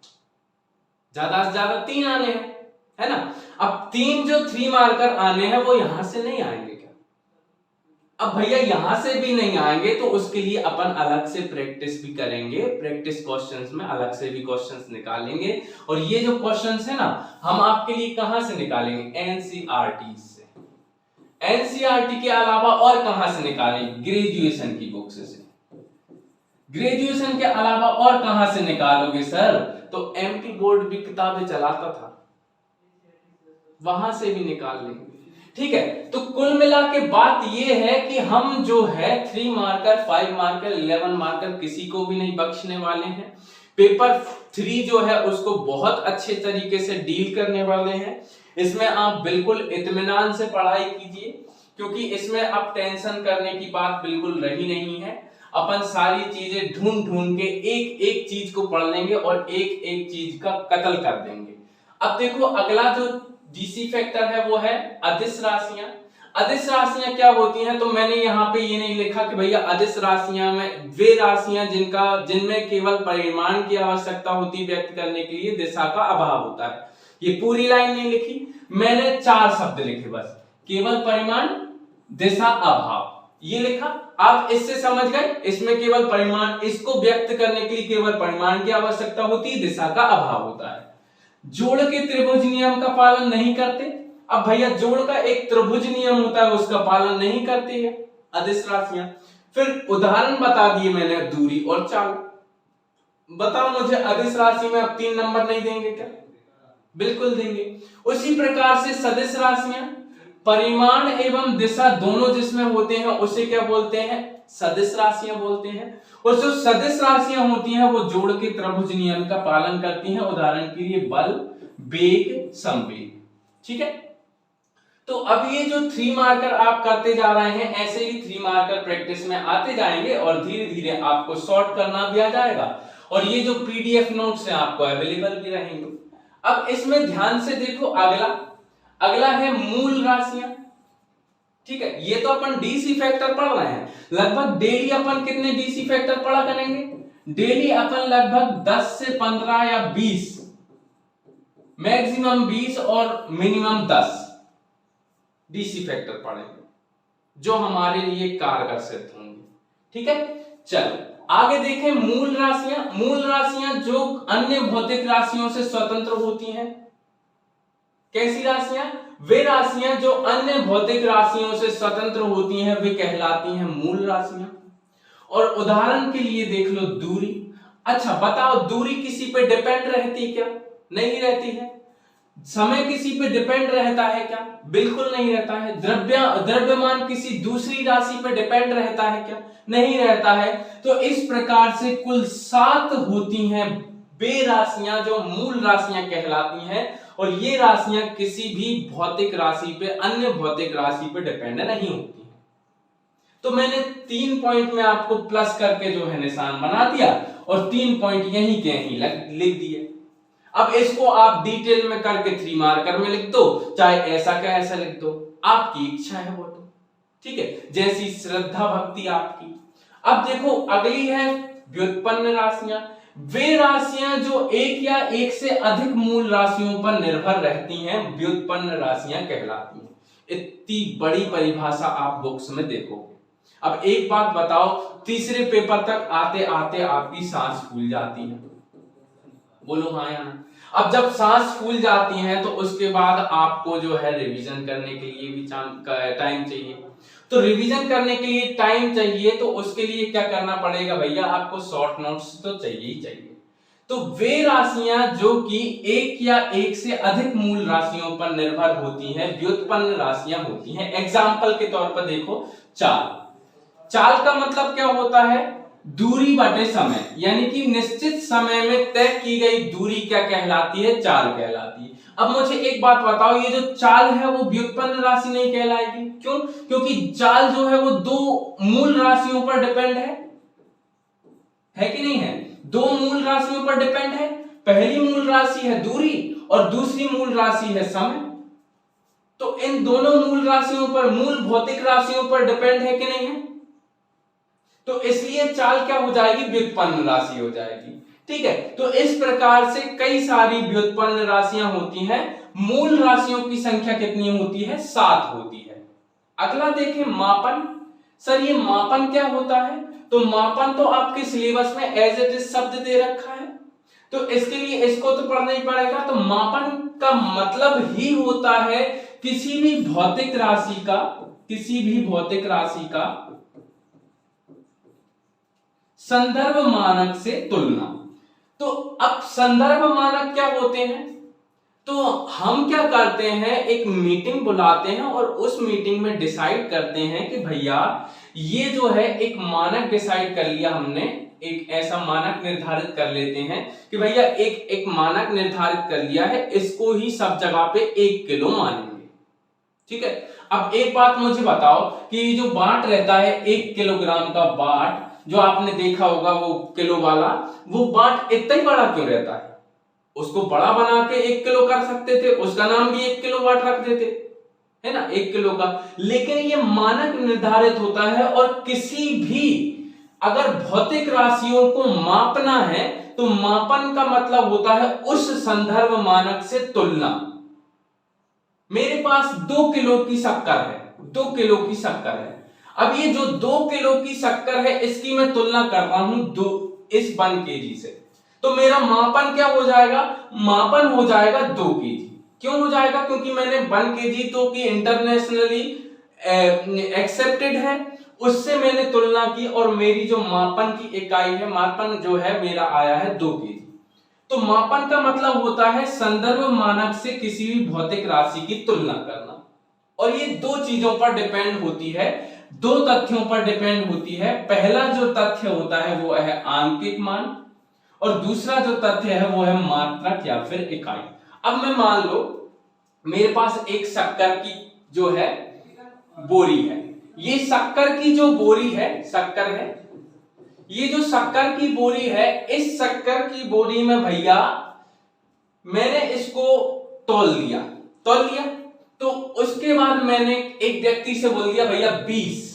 ज्यादा से ज्यादा 3 आने हैं, है ना। अब 3 जो 3 मार्कर आने हैं वो यहां से नहीं आएंगे क्या? अब भैया यहां से भी नहीं आएंगे तो उसके लिए अपन अलग से प्रैक्टिस भी करेंगे, प्रैक्टिस क्वेश्चंस में अलग से भी क्वेश्चंस निकालेंगे। और ये जो क्वेश्चंस है ना हम आपके लिए कहां से निकालेंगे? एनसीईआरटी से। एनसीईआरटी के अलावा और कहां से निकालेंगे? ग्रेजुएशन की बुक से। ग्रेजुएशन के अलावा और कहां से निकालोगे सर? तो एमपी बोर्ड भी किताबें चलाता था, वहां से भी निकाल लेंगे। ठीक है, तो कुल मिला के बात ये है कि हम जो है 3 मार्कर, 5 मार्कर, 11 मार्कर किसी को भी नहीं बख्शने वाले हैं। पेपर 3 जो है उसको बहुत अच्छे तरीके से डील करने वाले हैं। इसमें आप बिल्कुल इत्मीनान से पढ़ाई कीजिए, क्योंकि इसमें अब टेंशन करने की बात बिल्कुल रही नहीं है। अपन सारी चीजें ढूंढ ढूंढ के एक एक चीज को पढ़ लेंगे और एक एक चीज का कत्ल कर देंगे। अब देखो अगला जो डीसी फैक्टर है वो है अदिश राशियां। अदिश राशियां क्या होती हैं? तो मैंने यहाँ पे ये नहीं लिखा कि भैया अदिश राशियां में वे राशियां जिनमें केवल परिमाण की आवश्यकता होती व्यक्त करने के लिए, दिशा का अभाव होता है। ये पूरी लाइन नहीं लिखी, मैंने 4 शब्द लिखे बस, केवल परिमाण, दिशा, अभाव, ये लिखा। आप इससे समझ गए, इसमें केवल परिमाण, इसको व्यक्त करने के लिए केवल परिमाण की आवश्यकता होती है, दिशा का अभाव होता है। जोड़ के त्रिभुज नियम का पालन नहीं करते। अब भैया जोड़ का एक त्रिभुज नियम होता है, उसका पालन नहीं करती है अदिश राशियां। फिर उदाहरण बता दिए मैंने, दूरी और चाल। बताओ मुझे अदिश राशि में अब 3 नंबर नहीं देंगे क्या? बिल्कुल देंगे। उसी प्रकार से सदिश राशियां, परिमाण एवं दिशा दोनों जिसमें होते हैं उसे क्या बोलते हैं? सदिश राशियां बोलते हैं। और जो सदिश राशियां होती हैं वो जोड़ के त्रिभुज नियम का पालन करती हैं। उदाहरण के लिए बल, वेग, संवेग। ठीक है, तो अब ये जो 3 मार्कर आप करते जा रहे हैं, ऐसे ही 3 मार्कर प्रैक्टिस में आते जाएंगे और धीरे धीरे आपको सॉर्ट करना भी आ जाएगा। और ये जो पीडीएफ नोट्स हैं आपको अवेलेबल भी रहेंगे। अब इसमें ध्यान से देखो, अगला है मूल राशियां। ठीक है, ये तो अपन डीसी फैक्टर पढ़ रहे हैं। लगभग डेली अपन कितने डीसी फैक्टर पढ़ा करेंगे? डेली अपन लगभग 10 से 15 या 20, मैक्सिमम 20 और मिनिमम 10 डीसी फैक्टर पढ़ेंगे, जो हमारे लिए कारगर सिद्ध होंगे। ठीक है, चलो आगे देखें। मूल राशियां, मूल राशियां जो अन्य भौतिक राशियों से स्वतंत्र होती हैं। कैसी राशियां? वे राशियां जो अन्य भौतिक राशियों से स्वतंत्र होती हैं वे कहलाती हैं मूल राशियां। और उदाहरण के लिए देख लो दूरी। अच्छा बताओ, दूरी किसी पे डिपेंड रहती क्या? नहीं रहती है। समय किसी पे डिपेंड रहता है क्या? बिल्कुल नहीं रहता है। द्रव्यमान किसी दूसरी राशि पे डिपेंड रहता है क्या? नहीं रहता है। तो इस प्रकार से कुल 7 होती हैं वे राशियां जो मूल राशियां कहलाती हैं। और ये राशियां किसी भी भौतिक राशि पे, अन्य भौतिक राशि पे डिपेंड नहीं होती हैं। तो मैंने 3 पॉइंट में आपको प्लस करके जो है निशान बना दिया और 3 पॉइंट यहीं के यहीं लिख दिए। अब इसको आप डिटेल में करके 3 मार्कर में लिख दो, चाहे ऐसा क्या ऐसा लिख दो, आपकी इच्छा है वो तो। ठीक है, जैसी श्रद्धा भक्ति आपकी। अब देखो अगली है व्युत्पन्न राशियां। वे राशियां जो एक या एक से अधिक मूल राशियों पर निर्भर रहती हैं व्युत्पन्न राशियां कहलाती हैं। इतनी बड़ी परिभाषा आप बुक्स में देखोगे। अब एक बात बताओ, तीसरे पेपर तक आते आते आपकी सांस फूल जाती है? बोलो हाँ या ना। अब जब सांस फूल जाती है तो उसके बाद आपको जो है रिवीजन करने के लिए भी टाइम चाहिए। तो रिवीजन करने के लिए टाइम चाहिए, तो उसके लिए क्या करना पड़ेगा भैया? आपको शॉर्ट नोट्स तो चाहिए ही चाहिए। तो वे राशियां जो कि एक या एक से अधिक मूल राशियों पर निर्भर होती हैं व्युत्पन्न राशियां होती हैं। एग्जाम्पल के तौर पर देखो, चाल का मतलब क्या होता है? दूरी बटे समय, यानी कि निश्चित समय में तय की गई दूरी क्या कहलाती है? चाल कहलाती है। अब मुझे एक बात बताओ, ये जो चाल है वो व्युत्पन्न राशि नहीं कहलाएगी। क्यों? क्योंकि चाल जो है वो 2 मूल राशियों पर डिपेंड है कि नहीं है? 2 मूल राशियों पर डिपेंड है। पहली मूल राशि है दूरी और दूसरी मूल राशि है समय। तो इन दोनों मूल राशियों पर, मूल भौतिक राशियों पर डिपेंड है कि नहीं है? तो इसलिए चाल क्या हो जाएगी? व्युत्पन्न राशि हो जाएगी। ठीक है, तो इस प्रकार से कई सारी व्युत्पन्न राशियां होती हैं मूल राशियों की संख्या कितनी होती है? 7 होती है। अगला देखें मापन। सर ये मापन क्या होता है? तो मापन तो आपके सिलेबस में एज इट इज शब्द दे रखा है, तो इसके लिए इसको तो पढ़ना ही पड़ेगा। तो मापन का मतलब ही होता है किसी भी भौतिक राशि का संदर्भ मानक से तुलना। तो अब संदर्भ मानक क्या होते हैं? तो हम क्या करते हैं, एक मीटिंग बुलाते हैं और उस मीटिंग में डिसाइड करते हैं कि भैया ये जो है एक मानक डिसाइड कर लिया हमने, एक ऐसा मानक निर्धारित कर लेते हैं कि भैया एक मानक निर्धारित कर लिया है, इसको ही सब जगह पे 1 किलो मानेंगे। ठीक है। अब एक बात मुझे बताओ कि जो बाट रहता है 1 किलोग्राम का बाट, जो आपने देखा होगा वो किलो वाला, वो बाट इतना ही बड़ा क्यों रहता है? उसको बड़ा बना के 1 किलो कर सकते थे, उसका नाम भी 1 किलो वाट रख देते, है ना, 1 किलो का। लेकिन ये मानक निर्धारित होता है, और किसी भी अगर भौतिक राशियों को मापना है तो मापन का मतलब होता है उस संदर्भ मानक से तुलना। मेरे पास 2 किलो की शक्कर है, 2 किलो की शक्कर है। अब ये जो 2 किलो की शक्कर है इसकी मैं तुलना कर रहा हूं इस 1 केजी से, तो मेरा मापन क्या हो जाएगा? मापन हो जाएगा 2 केजी। क्यों हो जाएगा? क्योंकि मैंने 1 केजी तो की इंटरनेशनली एक्सेप्टेड है, उससे मैंने तुलना की और मेरी जो मापन की इकाई है, मापन जो है मेरा आया है 2 केजी। तो मापन का मतलब होता है संदर्भ मानक से किसी भी भौतिक राशि की तुलना करना। और ये 2 चीजों पर डिपेंड होती है, 2 तथ्यों पर डिपेंड होती है। पहला जो तथ्य होता है वो है आंकिक मान, और दूसरा जो तथ्य है वो है मात्रक या फिर इकाई। अब मैं मान लो मेरे पास एक शक्कर की जो है बोरी है, ये शक्कर की जो बोरी है, शक्कर है, ये जो शक्कर की बोरी है, इस शक्कर की बोरी में भैया मैंने इसको तौल लिया, तो उसके बाद मैंने एक व्यक्ति से बोल दिया भैया 20।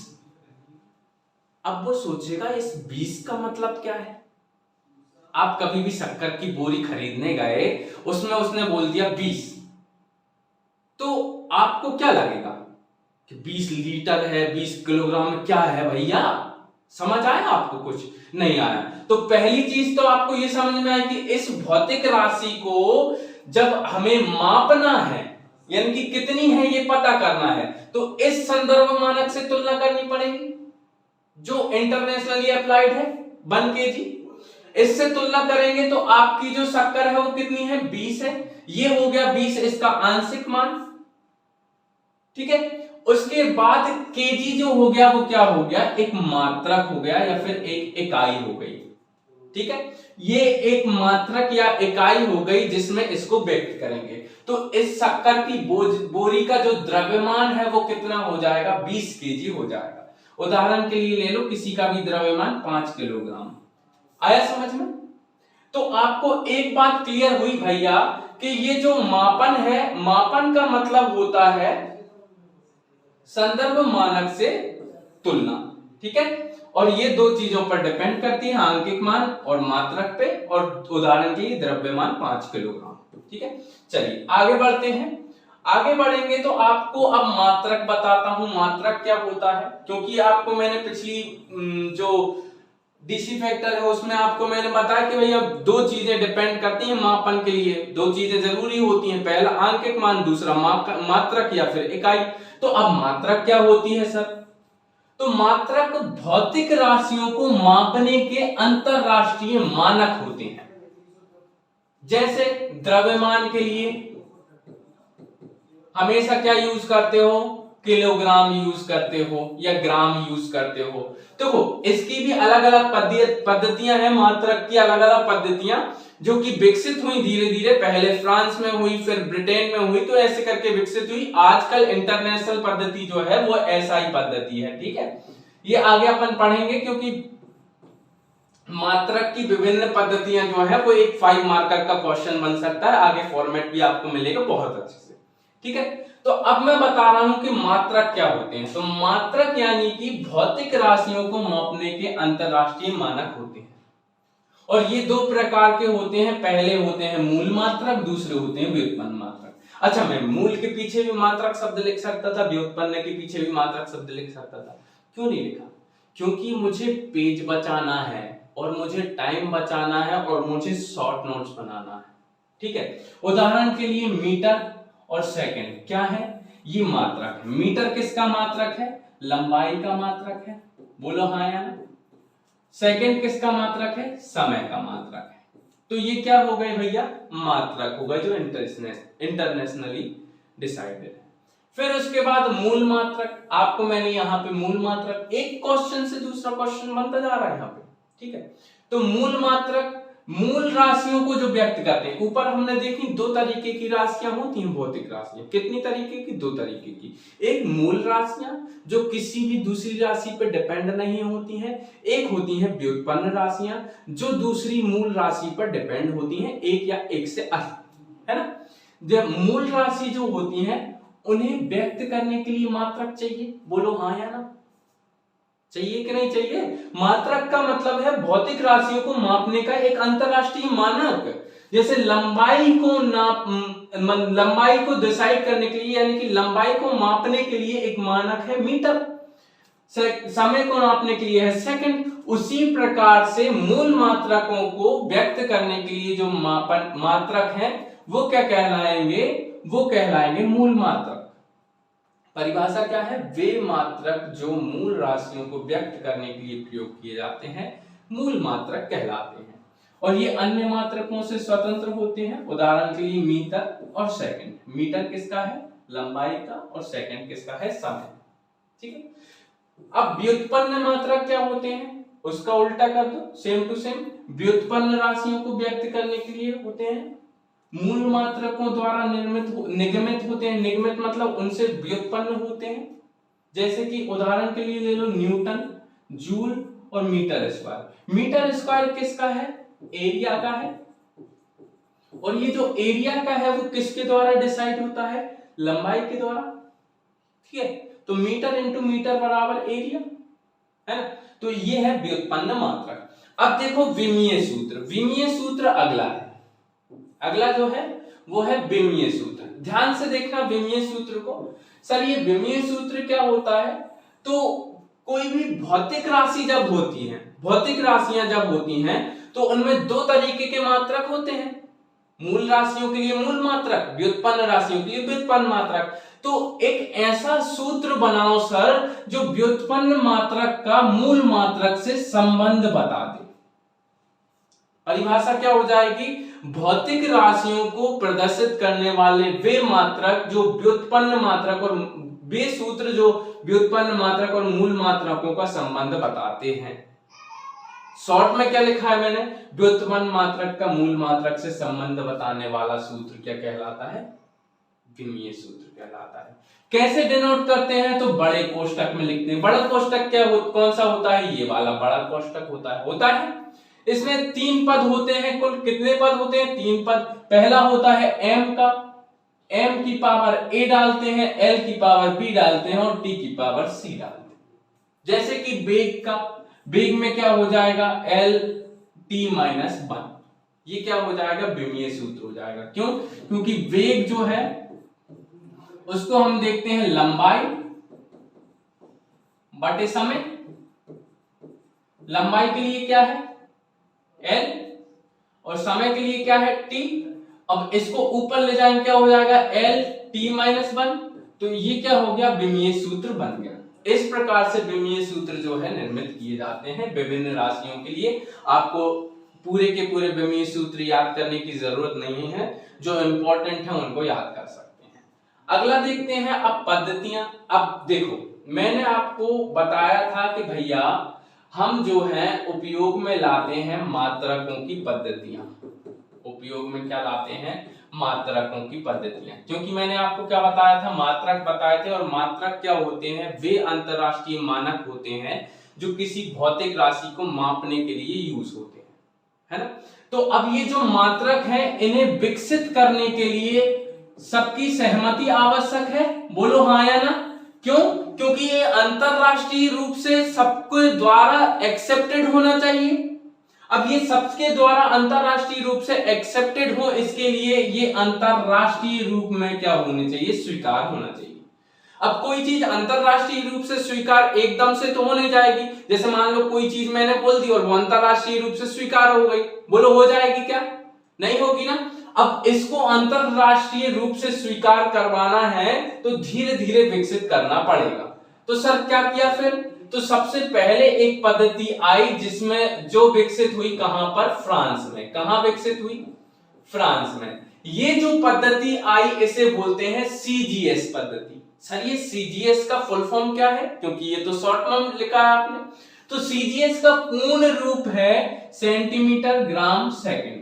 अब वो सोचेगा इस 20 का मतलब क्या है? आप कभी भी शक्कर की बोरी खरीदने गए, उसमें उसने बोल दिया 20, तो आपको क्या लगेगा कि 20 लीटर है, 20 किलोग्राम क्या है भैया? समझ आया आपको? कुछ नहीं आया। तो पहली चीज तो आपको यह समझ में आई कि इस भौतिक राशि को जब हमें मापना है, यानी कि कितनी है ये पता करना है, तो इस संदर्भ मानक से तुलना करनी पड़ेगी जो इंटरनेशनली अप्लाइड है 1 केजी। इससे तुलना करेंगे तो आपकी जो शक्कर है वो कितनी है? 20 है। ये हो गया 20 इसका आंशिक मान। ठीक है। उसके बाद केजी जो हो गया वो क्या हो गया? एक मात्रक हो गया या फिर एक इकाई हो गई। ठीक है। ये एक मात्रक या इकाई हो गई जिसमें इसको व्यक्त करेंगे। तो इस शक्कर की बोरी का जो द्रव्यमान है वो कितना हो जाएगा? 20 केजी हो जाएगा। उदाहरण के लिए ले लो किसी का भी द्रव्यमान 5 किलोग्राम। आया समझ में? तो आपको एक बात क्लियर हुई भैया कि ये जो मापन है, मापन का मतलब होता है संदर्भ मानक से तुलना। ठीक है। और ये 2 चीजों पर डिपेंड करती है, आंकिक मान और मात्रक पे, और उदाहरण के लिए द्रव्यमान 5 किलोग्राम। ठीक है। चलिए आगे बढ़ते हैं। आगे बढ़ेंगे तो आपको अब मात्रक बताता हूं, मात्रक क्या होता है, क्योंकि आपको मैंने पिछली जो डीसी फैक्टर है उसमें आपको मैंने बताया कि भैया 2 चीजें डिपेंड करती हैं मापन के लिए, 2 चीजें जरूरी होती हैं, पहला आंकिक मान, दूसरा मात्रक या फिर इकाई। तो अब मात्रक क्या होती है सर? तो मात्रक भौतिक राशियों को मापने के अंतरराष्ट्रीय मानक होते हैं। जैसे द्रव्यमान के लिए हमेशा क्या यूज करते हो? किलोग्राम यूज करते हो या ग्राम यूज करते हो। देखो इसकी भी अलग अलग पद्धतियां हैं, मात्रक की अलग अलग पद्धतियां जो कि विकसित हुई धीरे धीरे, पहले फ्रांस में हुई, फिर ब्रिटेन में हुई, तो ऐसे करके विकसित हुई। आजकल इंटरनेशनल पद्धति जो है वो एसआई पद्धति है। ठीक है। ये आगे अपन पढ़ेंगे क्योंकि मात्रक की विभिन्न पद्धतियां जो है वो एक 5 मार्कर का क्वेश्चन बन सकता है, आगे फॉर्मेट भी आपको मिलेगा बहुत अच्छे से। ठीक है। तो अब मैं बता रहा हूं कि मात्रक क्या होते हैं। तो मात्रक यानी कि भौतिक राशियों को मापने के अंतरराष्ट्रीय मानक होते हैं, और ये 2 प्रकार के होते हैं। पहले होते हैं मूल मात्रक, दूसरे होते हैं व्युत्पन्न मात्रक। अच्छा, मैं मूल के पीछे भी मात्रक शब्द लिख सकता था, व्युत्पन्न के पीछे भी मात्रक शब्द लिख सकता था, क्यों नहीं लिखा? क्योंकि मुझे पेज बचाना है और मुझे टाइम बचाना है और मुझे शॉर्ट नोट्स बनाना है। ठीक है, उदाहरण के लिए मीटर और सेकंड क्या है? ये मात्रक है। मीटर किसका मात्रक है? लंबाई का मात्रक है, बोलो हाँ या ना। सेकंड किसका मात्रक है? समय का मात्रक है। तो ये क्या हो गए भैया? मात्रक हो गए जो इंटरनेशनली डिसाइडेड है। फिर उसके बाद मूल मात्रक, आपको मैंने यहाँ पे मूल मात्रक, एक क्वेश्चन से दूसरा क्वेश्चन बनता जा रहा है यहाँ पे। ठीक है, तो मूल मात्रक मूल राशियों को जो व्यक्त करते हैं। ऊपर हमने देखी दो तरीके की राशियां होती हैं, भौतिक राशियां। कितनी तरीके की? दो तरीके की। एक मूल राशियां जो किसी भी दूसरी राशि पर डिपेंड नहीं होती हैं, एक होती हैं व्युत्पन्न राशियां जो दूसरी मूल राशि पर डिपेंड होती हैं, एक या एक से अधिक, है ना। जब मूल राशि जो होती हैं उन्हें व्यक्त करने के लिए मात्रक चाहिए, बोलो हाँ या ना। चाहिए कि नहीं चाहिए? मात्रक का मतलब है भौतिक राशियों को मापने का एक अंतरराष्ट्रीय मानक। जैसे लंबाई को डिसाइड करने के लिए, यानी कि लंबाई को मापने के लिए एक मानक है मीटर, समय को नापने के लिए है सेकंड। उसी प्रकार से मूल मात्रकों को व्यक्त करने के लिए जो मात्रक है वो क्या कहलाएंगे? वो कहलाएंगे मूल मात्रक। परिभाषा क्या है? वे मात्रक जो मूल राशियों को व्यक्त करने के लिए प्रयोग किए जाते हैं मूल मात्रक कहलाते हैं, और ये अन्य मात्रकों से स्वतंत्र होते हैं। उदाहरण के लिए मीटर और सेकंड। मीटर किसका है? लंबाई का, और सेकंड किसका है? समय। ठीक है, अब व्युत्पन्न मात्रक क्या होते हैं? उसका उल्टा कर दो, सेम टू सेम। व्युत्पन्न राशियों को व्यक्त करने के लिए होते हैं, मूल मात्रकों द्वारा निगमित होते हैं। निगमित मतलब उनसे व्युत्पन्न होते हैं। जैसे कि उदाहरण के लिए ले लो न्यूटन, जूल और मीटर स्क्वायर। मीटर स्क्वायर किसका है? एरिया का है, और ये जो एरिया का है वो किसके द्वारा डिसाइड होता है? लंबाई के द्वारा। ठीक है, तो मीटर इंटू मीटर बराबर एरिया, है ना। तो ये है व्युत्पन्न मात्रक। अब देखो विमीय सूत्र। विमीय सूत्र अगला है, अगला जो है वो है विमीय सूत्र। ध्यान से देखना विमीय सूत्र को। सर ये विमीय सूत्र क्या होता है? तो कोई भी भौतिक राशि जब होती है, भौतिक राशियां जब होती हैं तो उनमें दो तरीके के मात्रक होते हैं। मूल राशियों के लिए मूल मात्रक, व्युत्पन्न राशियों के लिए व्युत्पन्न मात्रक। तो एक ऐसा सूत्र बनाओ सर जो व्युत्पन्न मात्रक का मूल मात्रक से संबंध बता दे। परिभाषा क्या हो जाएगी? भौतिक राशियों को प्रदर्शित करने वाले वे मात्रक जो व्युत्पन्न मात्रक, और वे सूत्र जो व्युत्पन्न मात्रक और मूल मात्रकों का संबंध बताते हैं। शॉर्ट में क्या लिखा है मैंने? व्युत्पन्न मात्रक का मूल मात्रक से संबंध बताने वाला सूत्र क्या कहलाता है? विमीय सूत्र कहलाता है। कैसे डिनोट करते हैं? तो बड़े कोष्टक में लिखते हैं। बड़ा कोष्टक कौन सा होता है? ये वाला बड़ा कोष्टक होता है। इसमें 3 पद होते हैं। कुल कितने पद होते हैं? 3 पद। पहला होता है m का, m की पावर a डालते हैं, l की पावर b डालते हैं और t की पावर c डालते हैं। जैसे कि वेग का, वेग में क्या हो जाएगा? l t minus 1। ये क्या हो जाएगा? विमीय सूत्र हो जाएगा। क्यों? क्योंकि वेग जो है उसको हम देखते हैं लंबाई बटे समय। लंबाई के लिए क्या है? L, और समय के लिए क्या है? T। अब इसको ऊपर ले जाएंगे, क्या हो जाएगा? L t minus 1। तो ये क्या हो गया? विमीय सूत्र बन गया। इस प्रकार से विमीय सूत्र जो है निर्मित किए जाते हैं विभिन्न राशियों के लिए। आपको पूरे के पूरे विमीय सूत्र याद करने की जरूरत नहीं है, जो इंपॉर्टेंट है उनको याद कर सकते हैं। अगला देखते हैं अब पद्धतियां। अब देखो मैंने आपको बताया था कि भैया हम जो है उपयोग में लाते हैं मात्रकों की पद्धतियां। उपयोग में क्या लाते हैं? मात्रकों की पद्धतियां। क्योंकि मैंने आपको क्या बताया था? मात्रक बताए थे, और मात्रक क्या होते हैं? वे अंतरराष्ट्रीय मानक होते हैं जो किसी भौतिक राशि को मापने के लिए यूज होते हैं, है ना। तो अब ये जो मात्रक है इन्हें विकसित करने के लिए सबकी सहमति आवश्यक है, बोलो हाँ या ना। क्यों? क्योंकि ये अंतरराष्ट्रीय रूप से सबके द्वारा एक्सेप्टेड होना चाहिए। अब ये सबके द्वारा अंतरराष्ट्रीय रूप से एक्सेप्टेड हो, इसके लिए ये अंतरराष्ट्रीय रूप में क्या होने चाहिए, स्वीकार होना चाहिए। अब कोई चीज अंतरराष्ट्रीय रूप से स्वीकार एकदम से तो हो नहीं जाएगी, जैसे मान लो कोई चीज मैंने बोल दी और वो अंतरराष्ट्रीय रूप से स्वीकार हो गई, बोलो हो जाएगी क्या, नहीं होगी ना। अब इसको अंतरराष्ट्रीय रूप से स्वीकार करवाना है तो धीरे धीरे विकसित करना पड़ेगा। तो सर क्या किया फिर, तो सबसे पहले एक पद्धति आई जिसमें जो विकसित हुई कहां पर, फ्रांस में। कहां विकसित हुई, फ्रांस में। ये जो पद्धति आई इसे बोलते हैं सीजीएस पद्धति। सर ये सीजीएस का फुल फॉर्म क्या है, क्योंकि ये तो शॉर्ट में लिखा है आपने, तो सीजीएस का पूर्ण रूप है सेंटीमीटर ग्राम सेकंड।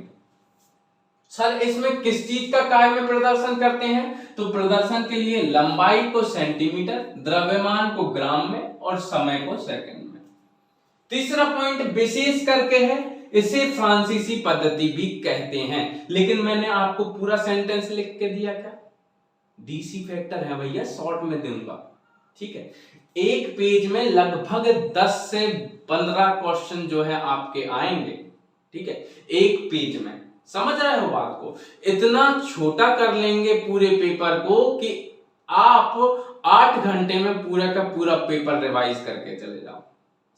सर इसमें किस चीज का काय में प्रदर्शन करते हैं, तो प्रदर्शन के लिए लंबाई को सेंटीमीटर, द्रव्यमान को ग्राम में और समय को सेकंड में। तीसरा पॉइंट विशेष करके है, इसे फ्रांसीसी पद्धति भी कहते हैं। लेकिन मैंने आपको पूरा सेंटेंस लिख के दिया क्या, डीसी फैक्टर है भैया, शॉर्ट में दूंगा, ठीक है। एक पेज में लगभग 10 से 15 क्वेश्चन जो है आपके आएंगे, ठीक है, एक पेज में। समझ रहे हो बात को, इतना छोटा कर लेंगे पूरे पेपर को कि आप 8 घंटे में पूरा का पूरा पेपर रिवाइज करके चले जाओ।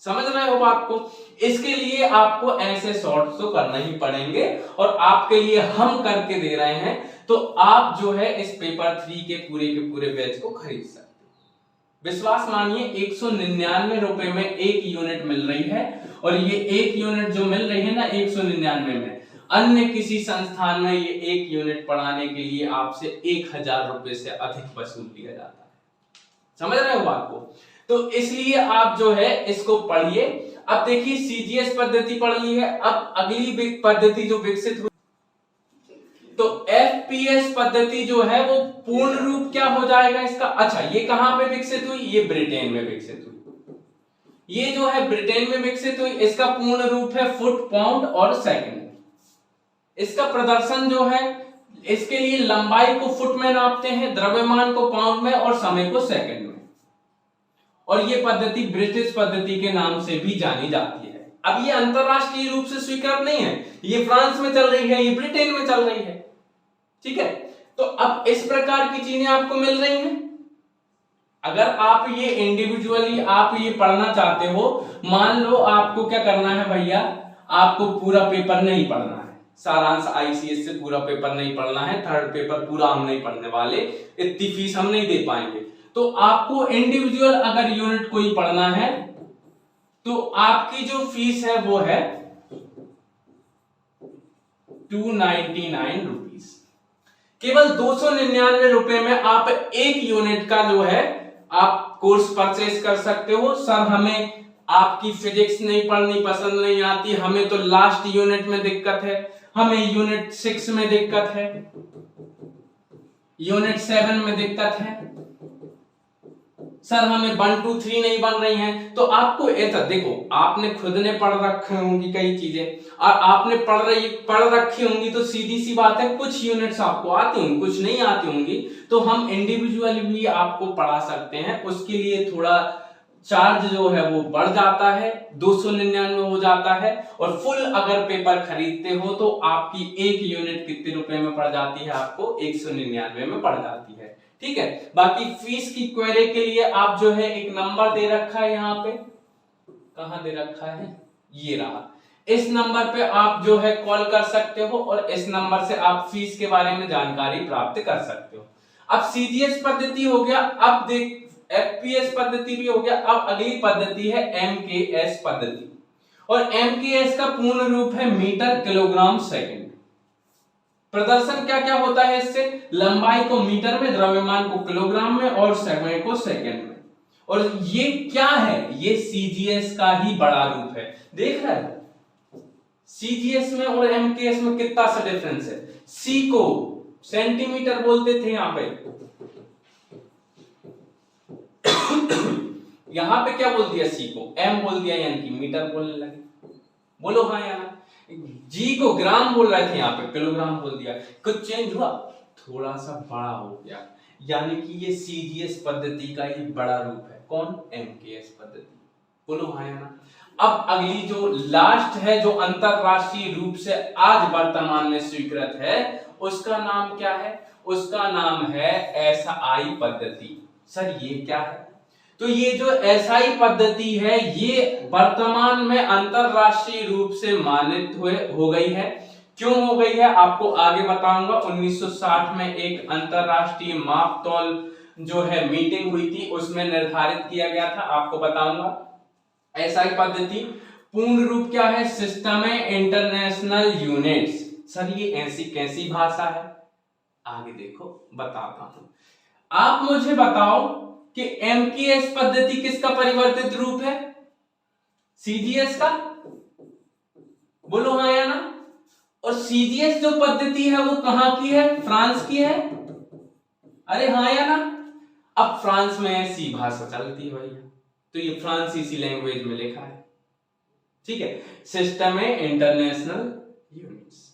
समझ रहे हो बात को, इसके लिए आपको ऐसे शॉर्ट्स तो करना ही पड़ेंगे और आपके लिए हम करके दे रहे हैं, तो आप जो है इस पेपर 3 के पूरे बैच को खरीद सकते हैं। विश्वास मानिए 199 रुपए में एक यूनिट मिल रही है, और ये एक यूनिट जो मिल रही है ना 199 में, अन्य किसी संस्थान में ये एक यूनिट पढ़ाने के लिए आपसे 1000 रुपए से अधिक वसूल लिया जाता है। समझ रहे हो बात को, तो इसलिए आप जो है इसको पढ़िए। अब देखिए सीजीएस पद्धति पढ़ ली है, अब अगली पद्धति जो विकसित हुई तो एफपीएस पद्धति जो है वो पूर्ण रूप क्या हो जाएगा इसका। अच्छा ये कहां पे विकसित हुई, ये ब्रिटेन में विकसित हुई, ये जो है ब्रिटेन में विकसित हुई। इसका पूर्ण रूप है फुट, पाउंड और सेकंड। इसका प्रदर्शन जो है, इसके लिए लंबाई को फुट में नापते हैं, द्रव्यमान को पाउंड में और समय को सेकंड में। और ये पद्धति ब्रिटिश पद्धति के नाम से भी जानी जाती है। अब ये अंतरराष्ट्रीय रूप से स्वीकार नहीं है, ये फ्रांस में चल रही है, ये ब्रिटेन में चल रही है, ठीक है। तो अब इस प्रकार की चीजें आपको मिल रही हैं। अगर आप ये इंडिविजुअली आप ये पढ़ना चाहते हो, मान लो आपको क्या करना है भैया, आपको पूरा पेपर नहीं पढ़ना है, सारांश आईसीएस से पूरा पेपर नहीं पढ़ना है, थर्ड पेपर पूरा हम नहीं पढ़ने वाले, इतनी फीस हम नहीं दे पाएंगे। तो आपको इंडिविजुअल अगर यूनिट कोई पढ़ना है तो आपकी जो फीस है वो है 299 रुपीस। केवल 299 रुपए में आप एक यूनिट का जो है आप कोर्स परचेज कर सकते हो। सर हमें आपकी फिजिक्स नहीं पढ़नी पसंद नहीं आती, हमें तो लास्ट यूनिट में दिक्कत है, हमें यूनिट 6 में दिक्कत है, यूनिट 7 में दिक्कत है, सर हमें 1 2 3 नहीं बन रही हैं। तो आपको ऐसा देखो, आपने खुद ने पढ़ रखी होंगी कई चीजें और आपने पढ़ रखी होंगी, तो सीधी सी बात है कुछ यूनिट्स आपको आती होंगी, कुछ नहीं आती होंगी, तो हम इंडिविजुअली भी आपको पढ़ा सकते हैं। उसके लिए थोड़ा चार्ज जो है वो बढ़ जाता है, 299 हो जाता है। और फुल अगर पेपर खरीदते हो तो आपकी एक यूनिट कितने रुपए में पड़ जाती है, आपको 199 में पड़ जाती है, ठीक है। बाकी फीस की क्वेरी के लिए आप जो है एक नंबर दे रखा है, यहाँ पे कहां दे रखा है, ये रहा, इस नंबर पे आप जो है कॉल कर सकते हो और इस नंबर से आप फीस के बारे में जानकारी प्राप्त कर सकते हो। अब सीजीएस पद्धति हो गया, अब देख एफपीएस पद्धति भी हो गया। अब अगली पद्धति है एमकेएस पद्धति, और एमकेएस का पूर्ण रूप है मीटर किलोग्राम सेकंड। प्रदर्शन क्या क्या होता है इससे, लंबाई को मीटर में, द्रव्यमान को किलोग्राम में और समय को सेकंड में। और ये क्या है, ये सीजीएस का ही बड़ा रूप है। देख रहे हो सीजीएस में और एमकेएस में कितना सा डिफरेंस है। सी को सेंटीमीटर बोलते थे यहां पे, यहां पे क्या बोल दिया, सी को एम बोल दिया, यानी कि मीटर बोलने लगे। बोलो हाँ या ना। जी को ग्राम बोल रहे थे, यहाँ पे किलोग्राम बोल दिया, कुछ चेंज हुआ, थोड़ा सा बड़ा हो गया, यानी कि ये सीजीएस पद्धति का ही बड़ा रूप है। कौन, एमकेएस पद्धति। बोलो हाँ या ना। अब अगली जो लास्ट है, जो अंतरराष्ट्रीय रूप से आज वर्तमान में स्वीकृत है, उसका नाम क्या है? उसका नाम है एसआई पद्धति। सर ये क्या है? तो ये जो एसआई पद्धति है ये वर्तमान में अंतरराष्ट्रीय रूप से मान्य हो गई है। क्यों हो गई है आपको आगे बताऊंगा। 1960 में एक अंतरराष्ट्रीय माप तौल जो है मीटिंग हुई थी, उसमें निर्धारित किया गया था, आपको बताऊंगा। एसआई पद्धति पूर्ण रूप क्या है? System international units. सर ये ऐसी कैसी भाषा है? आगे देखो बताता हूं। आप मुझे बताओ कि एमकेएस पद्धति किसका परिवर्तित रूप है? सीजीएस का? बोलो हाँ या ना। और सीजीएस जो पद्धति है वो कहां की है? फ्रांस की है। अरे हाँ या ना। अब फ्रांस में ऐसी भाषा चलती है भैया, तो ये फ्रांसीसी लैंग्वेज में लिखा है, ठीक है। सिस्टम है इंटरनेशनल यूनिट्स।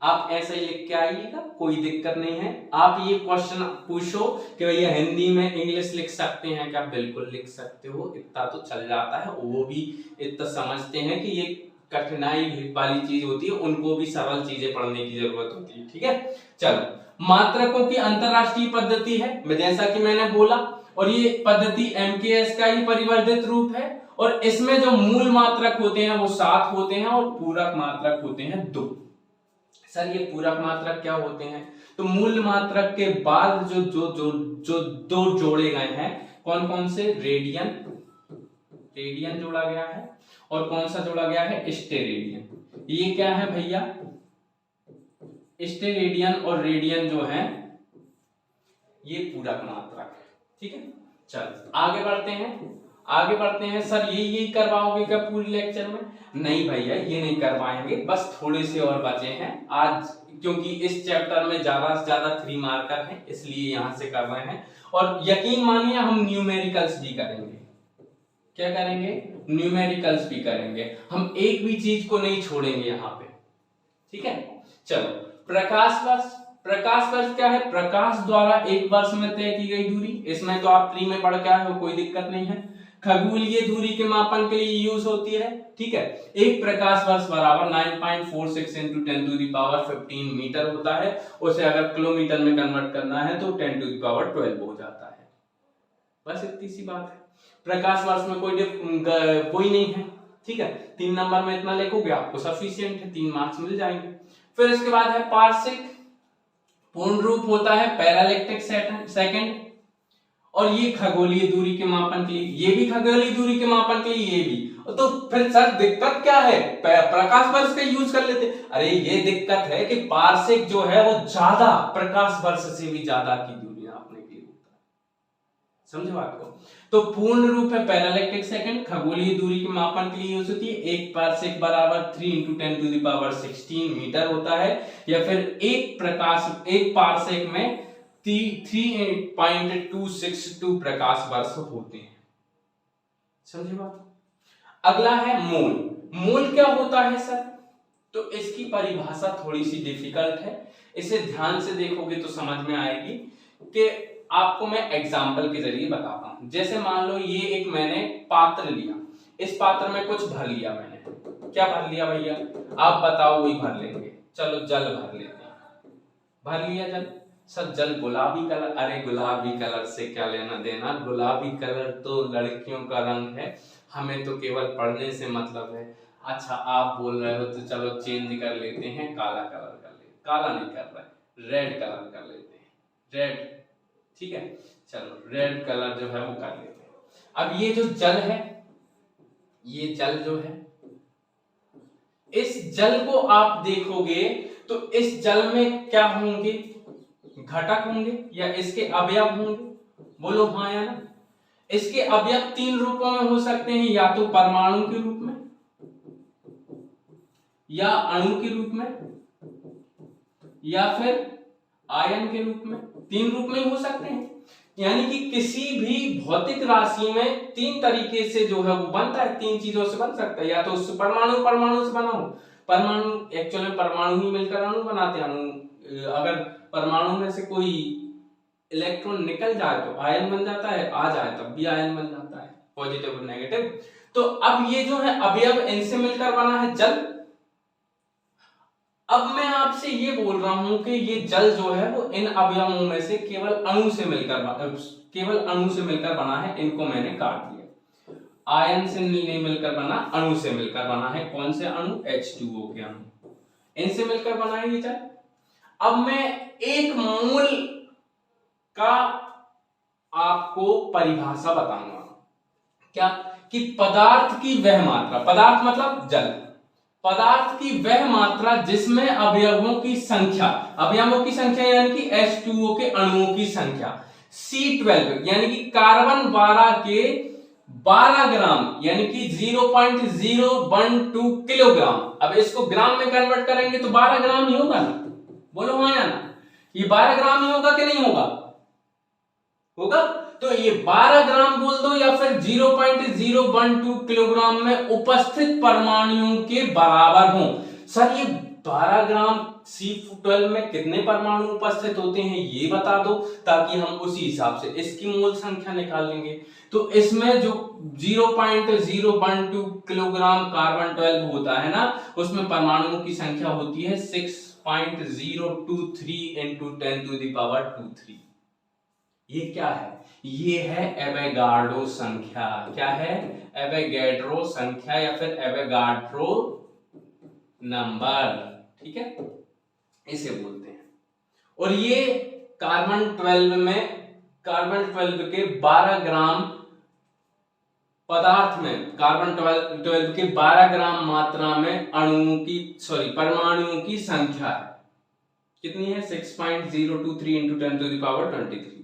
आप ऐसा ही लिख के आइएगा, कोई दिक्कत नहीं है। आप ये क्वेश्चन पूछो कि भैया हिंदी में इंग्लिश लिख सकते हैं क्या? बिल्कुल लिख सकते हो, इतना तो चल जाता है। वो भी इतना समझते हैं कि ये कठिनाई वाली चीज होती है, उनको भी सरल चीजें पढ़ने की जरूरत होती है, ठीक है। चलो, मात्रकों की अंतरराष्ट्रीय पद्धति है जैसा कि मैंने बोला, और ये पद्धति एमकेएस का ही परिवर्तित रूप है। और इसमें जो मूल मात्रक होते हैं वो 7 होते हैं और पूरक मात्रक होते हैं 2। सर ये पूरक मात्रक क्या होते हैं? तो मूल मात्रक के बाद जो जो जो जो 2 जोड़े गए हैं, कौन कौन से? रेडियन जोड़ा गया है, और कौन सा जोड़ा गया है? स्टेरेडियन। ये क्या है भैया? स्टेरेडियन और रेडियन जो है ये पूरक मात्रक है, ठीक है। चल आगे बढ़ते हैं। सर यही करवाओगे क्या पूरी लेक्चर में? नहीं भैया ये नहीं करवाएंगे, बस थोड़े से और बचे हैं आज, क्योंकि इस चैप्टर में ज्यादा से ज्यादा 3 मार्कर हैं, इसलिए यहां से कर रहे हैं। और यकीन मानिए हम न्यूमेरिकल्स भी करेंगे। क्या करेंगे? न्यूमेरिकल्स भी करेंगे। हम एक भी चीज को नहीं छोड़ेंगे यहाँ पे, ठीक है। चलो, प्रकाश वर्ष क्या है? प्रकाश द्वारा एक वर्ष में तय की गई दूरी। इसमें तो आप 3 में पढ़ के आए हो, कोई दिक्कत नहीं है। खगोलीय दूरी के मापन के लिए यूज होती है, ठीक है। एक प्रकाश वर्ष बराबर 9.46 × 10⁻15 मीटर होता है। उसे अगर किलोमीटर में कन्वर्ट करना है तो 10⁻12 हो जाता है। बस इतनी सी बात है। प्रकाश वर्ष में कोई नहीं है, ठीक है। 3 नंबर में इतना लिखोगे आपको सफिशिएंट है, 3 मार्क्स मिल जाएंगे। फिर इसके बाद है पार्सेक। पूर्ण रूप होता है पैरालैक्टिक सेकंड। और ये खगोलीय दूरी के मापन के लिए, ये भी खगोलीय दूरी के मापन के लिए, ये भी। तो फिर सर दिक्कत क्या है? प्रकाश वर्ष का यूज कर लेते। अरे ये दिक्कत है कि पार्सेक जो है वो ज्यादा, प्रकाश वर्ष से भी ज्यादा की दूरी नापने के लिए होता है। समझे बात को? तो पूर्ण रूप है पैरालैक्टिक सेकंड, खगोलीय दूरी के मापन के लिए यूज होती है। एक पार्सेक बराबर 3 × 10⁻16 मीटर होता है। या फिर एक पार्सेक में 3.262 प्रकाश वर्ष होते हैं। समझे बात? अगला है मोल। मोल क्या होता है सर? तो इसकी परिभाषा थोड़ी सी डिफिकल्ट है, इसे ध्यान से देखोगे तो समझ में आएगी। कि आपको मैं एग्जांपल के जरिए बताता हूं। जैसे मान लो ये एक मैंने पात्र लिया, इस पात्र में कुछ भर लिया मैंने। क्या भर लिया भैया? आप बताओ, वही भर लेंगे। चलो जल भर लेते हैं। भर लिया जल। सर जल गुलाबी कलर, अरे गुलाबी कलर से क्या लेना देना? गुलाबी कलर तो लड़कियों का रंग है, हमें तो केवल पढ़ने से मतलब है। अच्छा आप बोल रहे हो तो चलो चेंज कर लेते हैं, काला कलर कर लेते। काला नहीं कर रहे, रेड कलर कर लेते हैं। रेड, ठीक है। चलो रेड कलर जो है वो कर लेते हैं। अब ये जो जल है, ये जल जो है, इस जल को आप देखोगे तो इस जल में क्या होंगे? घटक होंगे या इसके अवयव होंगे? बोलो हाँ या ना। इसके अवयव 3 रूपों में हो सकते हैं, या तो परमाणु के रूप में, या अणु के रूप में, या फिर आयन के रूप में। 3 रूप में ही हो सकते हैं। यानी कि किसी भी भौतिक राशि में 3 तरीके से जो है वो बनता है, 3 चीजों से बन सकता है। या तो परमाणु से बना हो, परमाणु एक्चुअल में परमाणु ही मिलकर अणु बनाते हैं। अणु, अगर परमाणु में से कोई इलेक्ट्रॉन निकल जाए तो आयन बन जाता है, आ जाए तब भी आयन बन जाता है, पॉजिटिव और नेगेटिव। तो अब ये जो है अवयव इनसे मिलकर बना है जल। अब मैं आपसे ये बोल रहा हूं कि ये जल जो है वो इन अवयवों में से केवल अणु से मिलकर बना है, इनको मैंने काट दिया। आयन से नहीं मिलकर बना, अणु से मिलकर बना है। कौन से अणु? H2O के अणु, इनसे मिलकर बना है ये जल। अब मैं एक मोल का आपको परिभाषा बताऊंगा, क्या कि पदार्थ की वह मात्रा, पदार्थ मतलब जल, पदार्थ की वह मात्रा जिसमें अवयवों की संख्या यानी कि H2O के अणुओं की संख्या C12 यानी कि कार्बन 12 के 12 ग्राम यानी कि 0.012 किलोग्राम। अब इसको ग्राम में कन्वर्ट करेंगे तो 12 ग्राम ही होगा ना, बोलो हाँ या ना? ये 12 ग्राम ही होगा कि नहीं होगा? होगा। तो ये 12 ग्राम बोल दो या फिर 0.012 किलोग्राम में उपस्थित परमाणुओं के बराबर हो। सर ये 12 ग्राम C12 में कितने परमाणु उपस्थित होते हैं ये बता दो, ताकि हम उसी हिसाब से इसकी मोल संख्या निकाल लेंगे। तो इसमें जो 0.012 किलोग्राम कार्बन 12 होता है ना, उसमें परमाणुओं की संख्या होती है 6.023 into 10 to the power 23। ये क्या है? ये है एवोगाड्रो संख्या। क्या है? एवोगाड्रो संख्या या फिर एवोगाड्रो नंबर, ठीक है, इसे बोलते हैं। और ये कार्बन 12 के 12 ग्राम पदार्थ में, कार्बन 12 के 12 ग्राम मात्रा में परमाणुओं की संख्या है। कितनी है? 6.023 into 10 to the power 23।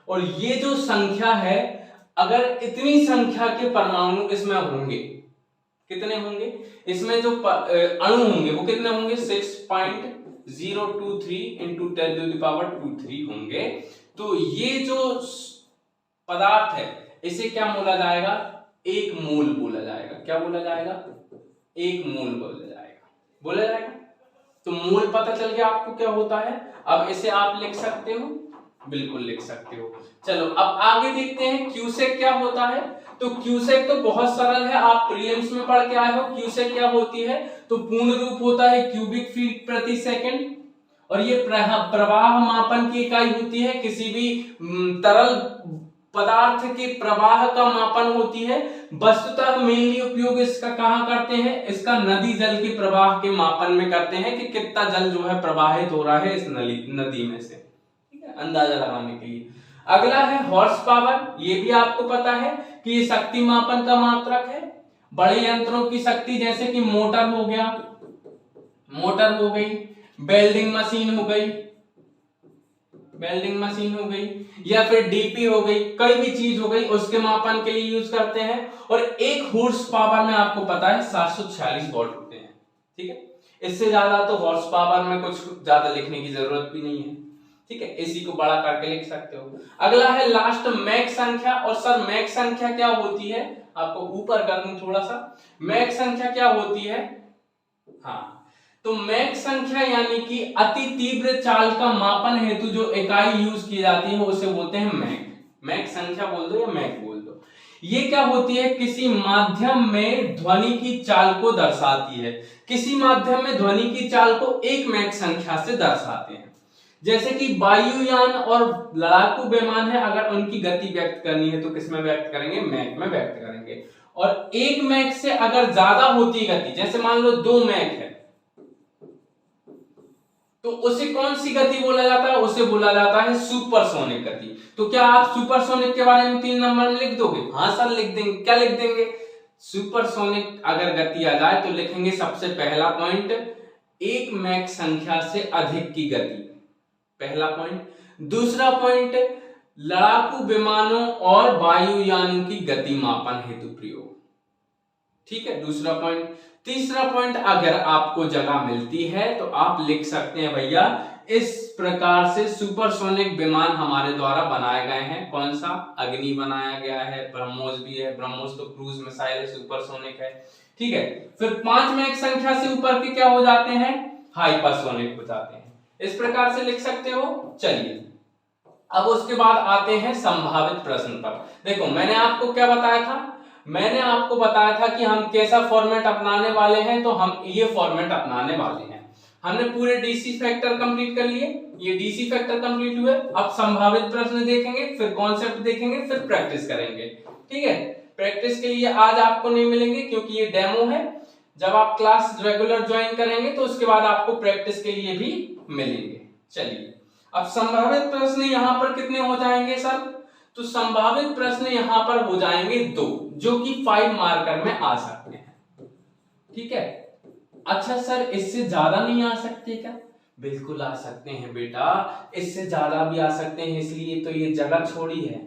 और ये जो संख्या है, अगर इतनी संख्या के परमाणु इसमें होंगे, कितने होंगे इसमें जो अणु होंगे वो कितने होंगे? 6.023 into 10 to the power 23 होंगे। तो ये जो पदार्थ है इसे क्या बोला जाएगा? एक मोल बोला जाएगा। क्या बोला जाएगा? एक मोल बोला जाएगा। तो मोल पता चल गया आपको क्या होता है। अब इसे आप लिख सकते हो, बिल्कुल लिख सकते हो। चलो अब आगे देखते हैं क्यूसेक क्या होता है। तो क्यूसेक तो बहुत सरल है, आप प्रीलिम्स में पढ़ के आए हो। क्यूसेक क्या होती है? तो पूर्ण रूप होता है क्यूबिक फीट प्रति सेकंड, और ये प्रवाह मापन की इकाई होती है। किसी भी तरल पदार्थ के प्रवाह का मापन होती है। वस्तुतः मेनली उपयोग इसका कहां करते हैं? इसका नदी जल के प्रवाह के मापन में करते हैं कि कितना जल जो है प्रवाहित हो रहा है इस नदी में से, ठीक है, अंदाजा लगाने के लिए। अगला है हॉर्स पावर। ये भी आपको पता है कि ये शक्ति मापन का मात्रक है। बड़े यंत्रों की शक्ति जैसे कि मोटर हो गई, वेल्डिंग मशीन हो गई या फिर डीपी हो गई, कोई भी चीज हो गई, उसके मापन के लिए यूज करते हैं। और एक हॉर्स पावर में आपको पता है 746 वॉट होते हैं, ठीक है। इससे ज्यादा तो हॉर्स पावर में कुछ ज्यादा लिखने की जरूरत भी नहीं है, ठीक है, इसी को बड़ा करके लिख सकते हो। अगला है लास्ट मैक संख्या। और सर मैक संख्या क्या होती है? आपको ऊपर कर दूं थोड़ा सा। मैक संख्या क्या होती है? हाँ, तो मैक संख्या यानी कि अति तीव्र चाल का मापन हेतु जो इकाई यूज की जाती है उसे बोलते हैं मैक। मैक संख्या बोल दो या मैक बोल दो। ये क्या होती है? किसी माध्यम में ध्वनि की चाल को दर्शाती है। किसी माध्यम में ध्वनि की चाल को एक मैक संख्या से दर्शाते हैं। जैसे कि वायुयान और लड़ाकू विमान है, अगर उनकी गति व्यक्त करनी है तो किसमें व्यक्त करेंगे? मैक में व्यक्त करेंगे। और एक मैक से अगर ज्यादा होती गति, जैसे मान लो 2 मैक है, तो उसे कौन सी गति बोला जाता है? उसे बोला जाता है सुपरसोनिक गति। तो क्या आप सुपरसोनिक के बारे में 3 नंबर में लिख दोगे? हाँ सर लिख देंगे। क्या लिख देंगे? सुपरसोनिक अगर गति आ जाए तो लिखेंगे सबसे पहला पॉइंट, एक मैक संख्या से अधिक की गति, पहला पॉइंट। दूसरा पॉइंट, लड़ाकू विमानों और वायुयानों की गति मापन हेतु प्रयोग, ठीक है, दूसरा पॉइंट। तीसरा पॉइंट, अगर आपको जगह मिलती है तो आप लिख सकते हैं भैया इस प्रकार से सुपरसोनिक विमान हमारे द्वारा बनाए गए हैं। कौन सा? अग्नि बनाया गया है, ब्रह्मोस भी है। ब्रह्मोस तो क्रूज मिसाइल है, सुपरसोनिक है, ठीक है। फिर 5 मैक संख्या से ऊपर के क्या हो जाते हैं? हाइपरसोनिक हो जाते हैं। इस प्रकार से लिख सकते हो। चलिए अब उसके बाद आते हैं संभावित प्रश्न पर। देखो मैंने आपको क्या बताया था? मैंने आपको बताया था कि हम कैसा फॉर्मेट अपनाने वाले हैं, तो हम ये फॉर्मेट अपनाने वाले हैं। हमने पूरे डीसी फैक्टर कंप्लीट कर लिए, ये डीसी फैक्टर कंप्लीट हुए। अब संभावित प्रश्न देखेंगे, फिर कॉन्सेप्ट देखेंगे, फिर प्रैक्टिस करेंगे। ठीक है, प्रैक्टिस के लिए आज आपको नहीं मिलेंगे क्योंकि ये डेमो है। जब आप क्लास रेगुलर ज्वाइन करेंगे तो उसके बाद आपको प्रैक्टिस के लिए भी मिलेंगे। चलिए, अब संभावित प्रश्न यहाँ पर कितने हो जाएंगे सर? तो संभावित प्रश्न यहाँ पर हो जाएंगे 2, जो कि 5 मार्कर में आ सकते हैं। ठीक है, अच्छा सर इससे ज्यादा नहीं आ सकते क्या? बिल्कुल आ सकते हैं बेटा, इससे ज्यादा भी आ सकते हैं, इसलिए तो ये जगह छोड़ी है।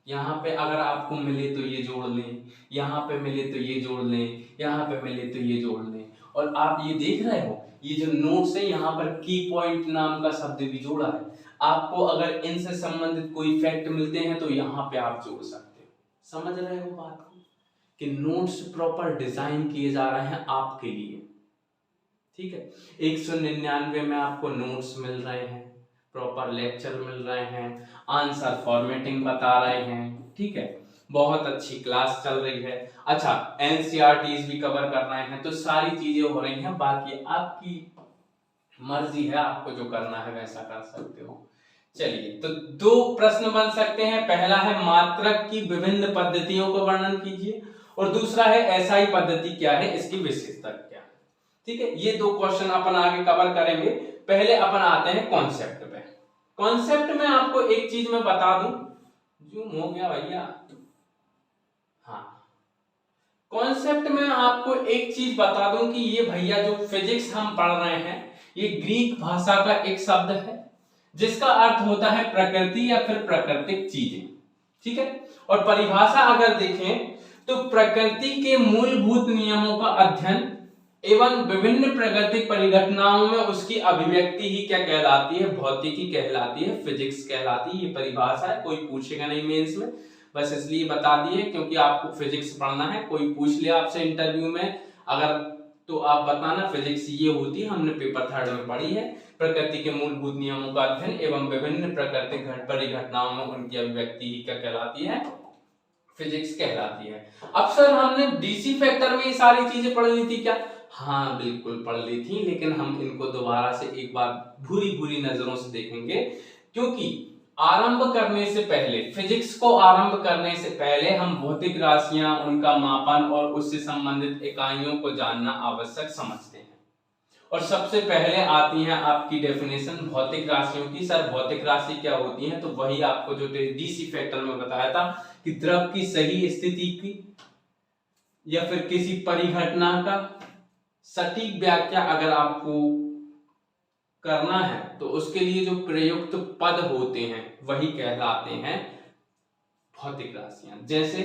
यहाँ पे अगर आपको मिले तो ये जोड़ लें, यहाँ पे मिले तो ये जोड़ लें, यहाँ पे मिले तो ये जोड़ लें। और आप ये देख रहे हो, ये जो नोट्स है यहाँ पर की पॉइंट नाम का शब्द भी जोड़ा है। आपको अगर इनसे संबंधित कोई फैक्ट मिलते हैं तो यहाँ पे आप जोड़ सकते हो। समझ रहे हो बात को, कि नोट्स प्रॉपर डिजाइन किए जा रहे हैं आपके लिए। ठीक है, 199 में आपको नोट्स मिल रहे हैं, प्रॉपर लेक्चर मिल रहे हैं, आंसर फॉर्मेटिंग बता रहे हैं। ठीक है, बहुत अच्छी क्लास चल रही है। अच्छा, एनसीईआरटीज भी कवर कर रहे हैं, तो सारी चीजें हो रही हैं। बाकी आपकी मर्जी है, आपको जो करना है वैसा कर सकते हो। चलिए, तो 2 प्रश्न बन सकते हैं। पहला है मात्रक की विभिन्न पद्धतियों का वर्णन कीजिए, और दूसरा है एसआई पद्धति क्या है, इसकी विशेषता क्या है। ठीक है, ये 2 क्वेश्चन अपन आगे कवर करेंगे। पहले अपन आते हैं कॉन्सेप्ट पे। कॉन्सेप्ट में आपको एक चीज मैं बता दूं, जूम हो गया भैया। हाँ, कॉन्सेप्ट में आपको एक चीज बता दूं कि ये भैया जो फिजिक्स हम पढ़ रहे हैं, ये ग्रीक भाषा का एक शब्द है जिसका अर्थ होता है प्रकृति या फिर प्राकृतिक चीजें। ठीक है, और परिभाषा अगर देखें तो प्रकृति के मूलभूत नियमों का अध्ययन एवं विभिन्न प्राकृतिक परिघटनाओं में उसकी अभिव्यक्ति ही क्या कहलाती है? भौतिकी कहलाती है, फिजिक्स कहलाती है। ये परिभाषा है, कोई पूछेगा नहीं मेंस में, बस इसलिए बता दिए क्योंकि आपको फिजिक्स पढ़ना है। कोई पूछ लिया आपसे इंटरव्यू में अगर, तो आप बताना फिजिक्स ये होती है, हमने पेपर 3 में पढ़ी है। प्रकृति के मूलभूत नियमों का अध्ययन एवं विभिन्न प्राकृतिक परिघटनाओं में उनकी अभिव्यक्ति ही क्या कहलाती है? फिजिक्स कहलाती है। अब सर हमने डीसी फैक्टर में ये सारी चीजें पढ़ ली थी क्या? हाँ बिल्कुल पढ़ ली थी, लेकिन हम इनको दोबारा से एक बार भूरी नजरों से देखेंगे, क्योंकि आरंभ करने से पहले, फिजिक्स को आरंभ करने से पहले हम भौतिक राशियां, उनका मापन और उससे संबंधित इकाइयों को जानना आवश्यक समझते हैं। और सबसे पहले आती है आपकी डेफिनेशन भौतिक राशियों की। सर भौतिक राशि क्या होती है? तो वही आपको जो डीसी फैक्टर में बताया था कि द्रव की सही स्थिति की या फिर किसी परिघटना का सटीक व्याख्या अगर आपको करना है तो उसके लिए जो प्रयुक्त पद होते हैं वही कहलाते हैं भौतिक राशियां। जैसे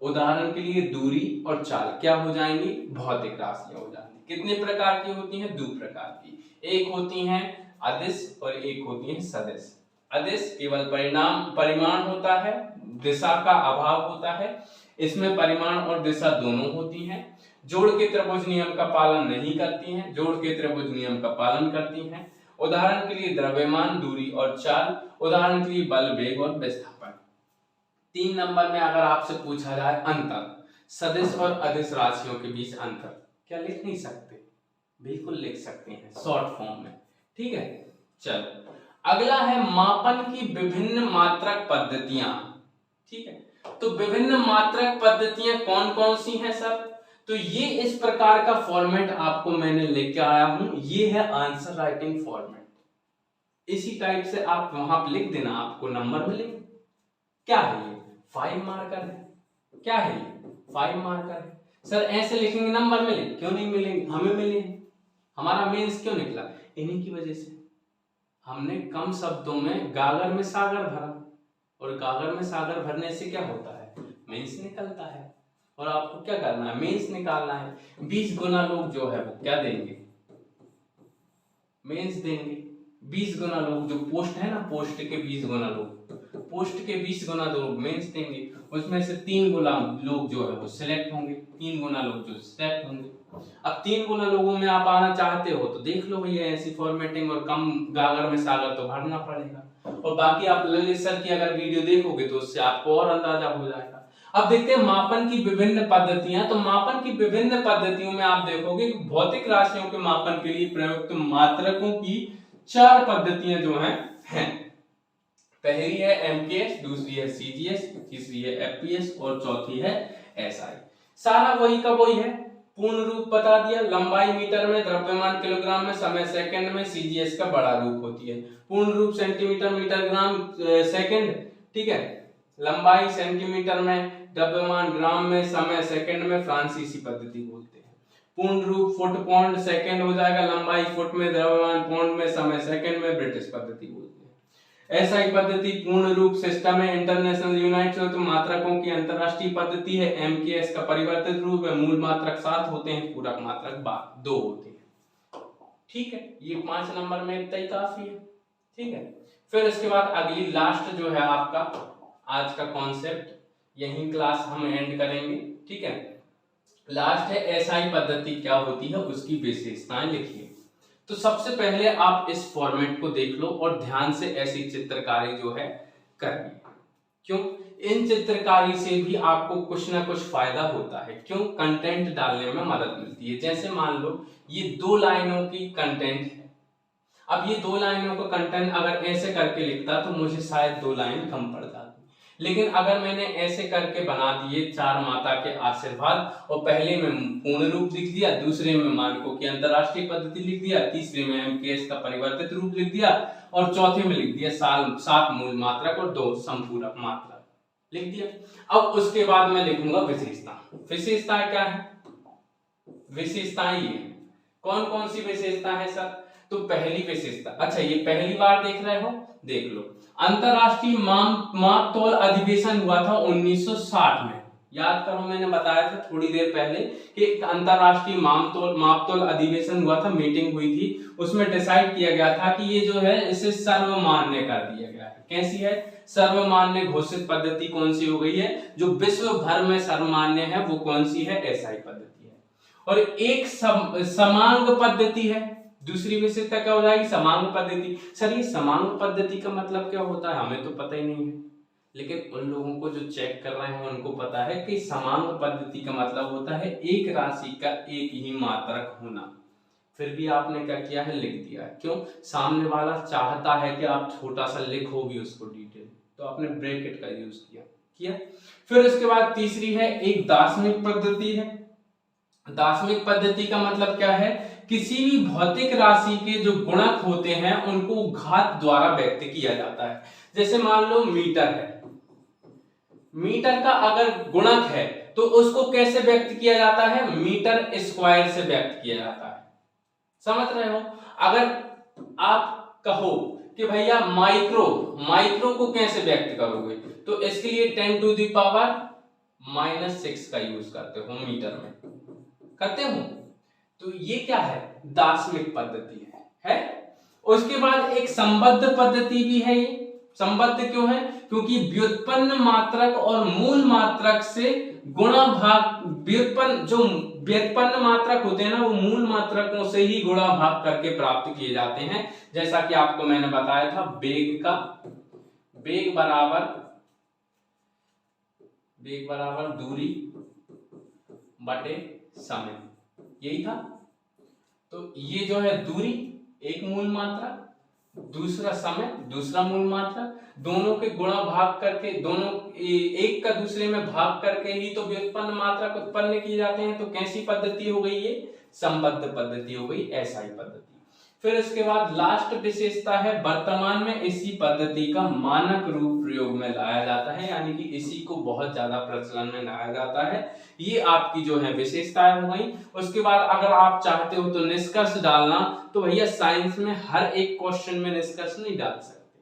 उदाहरण के लिए दूरी और चाल क्या हो जाएंगी? भौतिक राशियां हो जाएंगी। कितने प्रकार की होती हैं? 2 प्रकार की। एक होती हैं अदिश और एक होती है सदिश। अदिश केवल परिमाण होता है, दिशा का अभाव होता है। इसमें परिमाण और दिशा दोनों होती हैं। जोड़ के त्रिभुज नियम का पालन नहीं करती हैं, जोड़ के त्रिभुज नियम का पालन करती हैं। उदाहरण के लिए द्रव्यमान, दूरी और चाल। उदाहरण के लिए बल, वेग और विस्थापन। 3 नंबर में अगर आपसे पूछा जाए अंतर, सदिश और अदिश राशियों के बीच अंतर, क्या लिख नहीं सकते? बिल्कुल लिख सकते हैं शॉर्ट फॉर्म में। ठीक है, चलो अगला है मापन की विभिन्न मात्रक पद्धतियां। ठीक है, तो विभिन्न मात्रक पद्धतियां कौन कौन सी हैं सर? तो ये इस प्रकार का फॉर्मेट आपको मैंने लेके आया हूं, ये है आंसर राइटिंग फॉर्मेट। इसी टाइप से आप वहां पर लिख देना, आपको नंबर मिलेंगे। क्या है ये? 5 मार्कर है। क्या है ये? 5 मार्कर है। सर ऐसे लिखेंगे नंबर मिले? क्यों नहीं मिलेंगे, हमें मिले। हमारा मेंस क्यों निकला? इन्हीं की वजह से। हमने कम शब्दों में गागर में सागर भरा, और गागर में सागर भरने से क्या होता है? मेंस निकलता है। और आपको क्या करना है? मेंस निकालना है। 20 गुना लोग जो है वो क्या देंगे? मेंस देंगे। 20 गुना लोग जो पोस्ट है ना, पोस्ट के 20 गुना लोग, पोस्ट के 20 गुना लोग मेंस देंगे। उसमें से 3 गुना लोग जो है वो सिलेक्ट होंगे, 3 गुना लोग जो सिलेक्ट होंगे। अब 3 गुना लोगों में आप आना चाहते हो तो देख लो भैया ऐसी फॉर्मेटिंग, और कम गागर में सागर तो भरना पड़ेगा। और बाकी आप ललित सर की अगर वीडियो देखोगे तो उससे आपको और अंदाजा हो जाएगा। अब देखते हैं मापन की विभिन्न पद्धतियां। तो मापन की विभिन्न पद्धतियों में आप देखोगे कि भौतिक राशियों के मापन के लिए प्रयुक्त मात्रकों की 4 पद्धतियां जो हैं पहली है एमकेएस, दूसरी है सीजीएस, तीसरी है एफपीएस और चौथी है एसआई। सारा वही का वही है, पूर्ण रूप बता दिया, लंबाई मीटर में, द्रव्यमान किलोग्राम में, समय सेकंड में, सीजीएस का बड़ा रूप होती है, पूर्ण रूप सेंटीमीटर मीटर ग्राम सेकंड, ठीक है, लंबाई सेंटीमीटर में, द्रव्यमान ग्राम में, समय सेकंड में, फ्रांसीसी पद्धति बोलते हैं। पूर्ण रूप फुट पौंड सेकंड हो जाएगा, लंबाई फुट में, द्रव्यमान पौंड में, समय सेकंड में, ब्रिटिश पद्धति बोलते हैं। एसआई पद्धति पूर्ण रूप सिस्टम है, इंटरनेशनल यूनिट तो मात्रकों की अंतरराष्ट्रीय पद्धति है। एमकेएस का परिवर्तित रूप है, मूल मात्रक 7 होते हैं, पूरक मात्रक 2 होते हैं। ठीक है, ये 5 नंबर में इतना ही काफी है। ठीक है, फिर इसके बाद अगली लास्ट जो है आपका आज का कॉन्सेप्ट, यही क्लास हम एंड करेंगे। ठीक है, लास्ट है एसआई पद्धति क्या होती है, उसकी विशेषताएं लिखिए। तो सबसे पहले आप इस फॉर्मेट को देख लो और ध्यान से ऐसी चित्रकारी जो है करनी। क्यों? इन चित्रकारी से भी आपको कुछ ना कुछ फायदा होता है। क्यों? कंटेंट डालने में मदद मिलती है। जैसे मान लो ये 2 लाइनों की कंटेंट है, अब ये 2 लाइनों का कंटेंट अगर ऐसे करके लिखता तो मुझे शायद 2 लाइन कम पड़ जाती, लेकिन अगर मैंने ऐसे करके बना दिए 4 माता के आशीर्वाद, और पहले में पूर्ण रूप लिख दिया, दूसरे में मानकों की अंतरराष्ट्रीय पद्धति लिख दिया, तीसरे में एमकेएस का परिवर्तित रूप लिख दिया, और चौथे में लिख दिया 7 मूल मात्रक और 2 संपूरक मात्रक लिख दिया। अब उसके बाद मैं लिखूंगा विशेषता। विशेषता क्या है? विशेषताएं ये कौन कौन सी विशेषता है सर? तो पहली विशेषता, अच्छा ये पहली बार देख रहे हो, देख लो, अंतरराष्ट्रीय माप तौल अधिवेशन हुआ था 1960 में। याद करो, मैंने बताया था थोड़ी देर पहले कि अंतरराष्ट्रीय माप तौल अधिवेशन हुआ था, मीटिंग हुई थी, उसमें डिसाइड किया गया था कि ये जो है इसे सर्वमान्य कर दिया गया है। कैसी है? सर्वमान्य घोषित पद्धति कौन सी हो गई है? जो विश्व भर में सर्वमान्य है वो कौन सी है? एसआई पद्धति है। और एक समांग पद्धति है। दूसरी विशेषता क्या हो जाएगी? समांग पद्धति। सर ये समांग पद्धति का मतलब क्या होता है? हमें तो पता ही नहीं है, लेकिन उन लोगों को जो चेक कर रहे हैं उनको पता है कि समांग पद्धति का मतलब होता है एक राशि का एक ही मात्रक होना। फिर भी आपने क्या किया है? लिख दिया है। क्यों? सामने वाला चाहता है कि आप छोटा सा लिखो भी उसको डिटेल, तो आपने ब्रैकेट का यूज किया। फिर उसके बाद तीसरी है एक दार्शनिक पद्धति है। दार्शनिक पद्धति का मतलब क्या है? किसी भी भौतिक राशि के जो गुणक होते हैं उनको घात द्वारा व्यक्त किया जाता है। जैसे मान लो मीटर है, मीटर का अगर गुणक है तो उसको कैसे व्यक्त किया जाता है? मीटर स्क्वायर से व्यक्त किया जाता है। समझ रहे हो? अगर आप कहो कि भैया माइक्रो को कैसे व्यक्त करोगे, तो इसके लिए 10 टू द पावर -6 का यूज करते हो, मीटर में करते हो। तो ये क्या है? दार्शनिक पद्धति है। उसके बाद एक संबद्ध पद्धति भी है। ये संबद्ध क्यों है? क्योंकि व्युत्पन्न मात्रक और मूल मात्रक से गुणा भाग, व्युत्पन्न मात्रक होते हैं ना, वो मूल मात्रकों से ही गुणा भाग करके प्राप्त किए जाते हैं। जैसा कि आपको मैंने बताया था, वेग बराबर दूरी बटे समय, यही था। तो ये जो है दूरी एक मूल मात्रक, दूसरा समय दूसरा मूल मात्रक, दोनों के गुणा भाग करके, दोनों एक का दूसरे में भाग करके ही तो व्युत्पन्न मात्रक उत्पन्न किए जाते हैं। तो कैसी पद्धति हो गई? ये संबद्ध पद्धति हो गई, एसआई पद्धति। फिर इसके बाद लास्ट विशेषता है, वर्तमान में इसी पद्धति का मानक रूप प्रयोग में लाया जाता है, यानी कि इसी को बहुत ज्यादा प्रचलन में लाया जाता है। ये आपकी जो है विशेषताएं हो गई। उसके बाद अगर आप चाहते हो तो निष्कर्ष डालना, तो भैया साइंस में हर एक क्वेश्चन में निष्कर्ष नहीं डाल सकते,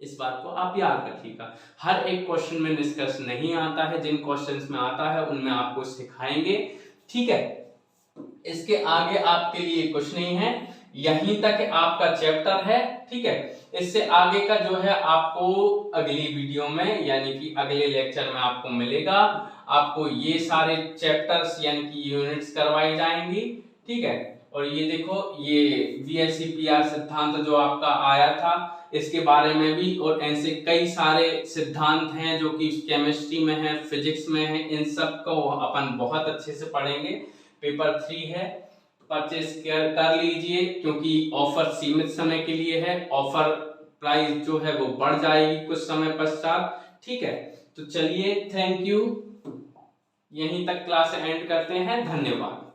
इस बात को आप याद रखिएगा। हर एक क्वेश्चन में निष्कर्ष नहीं आता है, जिन क्वेश्चंस में आता है उनमें आपको सिखाएंगे। ठीक है, इसके आगे आपके लिए कुछ नहीं है, यहीं तक आपका चैप्टर है। ठीक है, इससे आगे का जो है आपको अगली वीडियो में, यानी कि अगले लेक्चर में आपको मिलेगा। आपको ये सारे चैप्टर्स यानी कि यूनिट्स करवाई जाएंगी। ठीक है, और ये देखो ये VSEPR सिद्धांत जो आपका आया था इसके बारे में भी, और ऐसे कई सारे सिद्धांत हैं जो कि केमिस्ट्री में है, फिजिक्स में है, इन सब को अपन बहुत अच्छे से पढ़ेंगे। पेपर 3 है, परचेस कर लीजिए क्योंकि ऑफर सीमित समय के लिए है। ऑफर प्राइस जो है वो बढ़ जाएगी कुछ समय पश्चात, ठीक है। तो चलिए, थैंक यू, यहीं तक क्लास एंड करते हैं, धन्यवाद।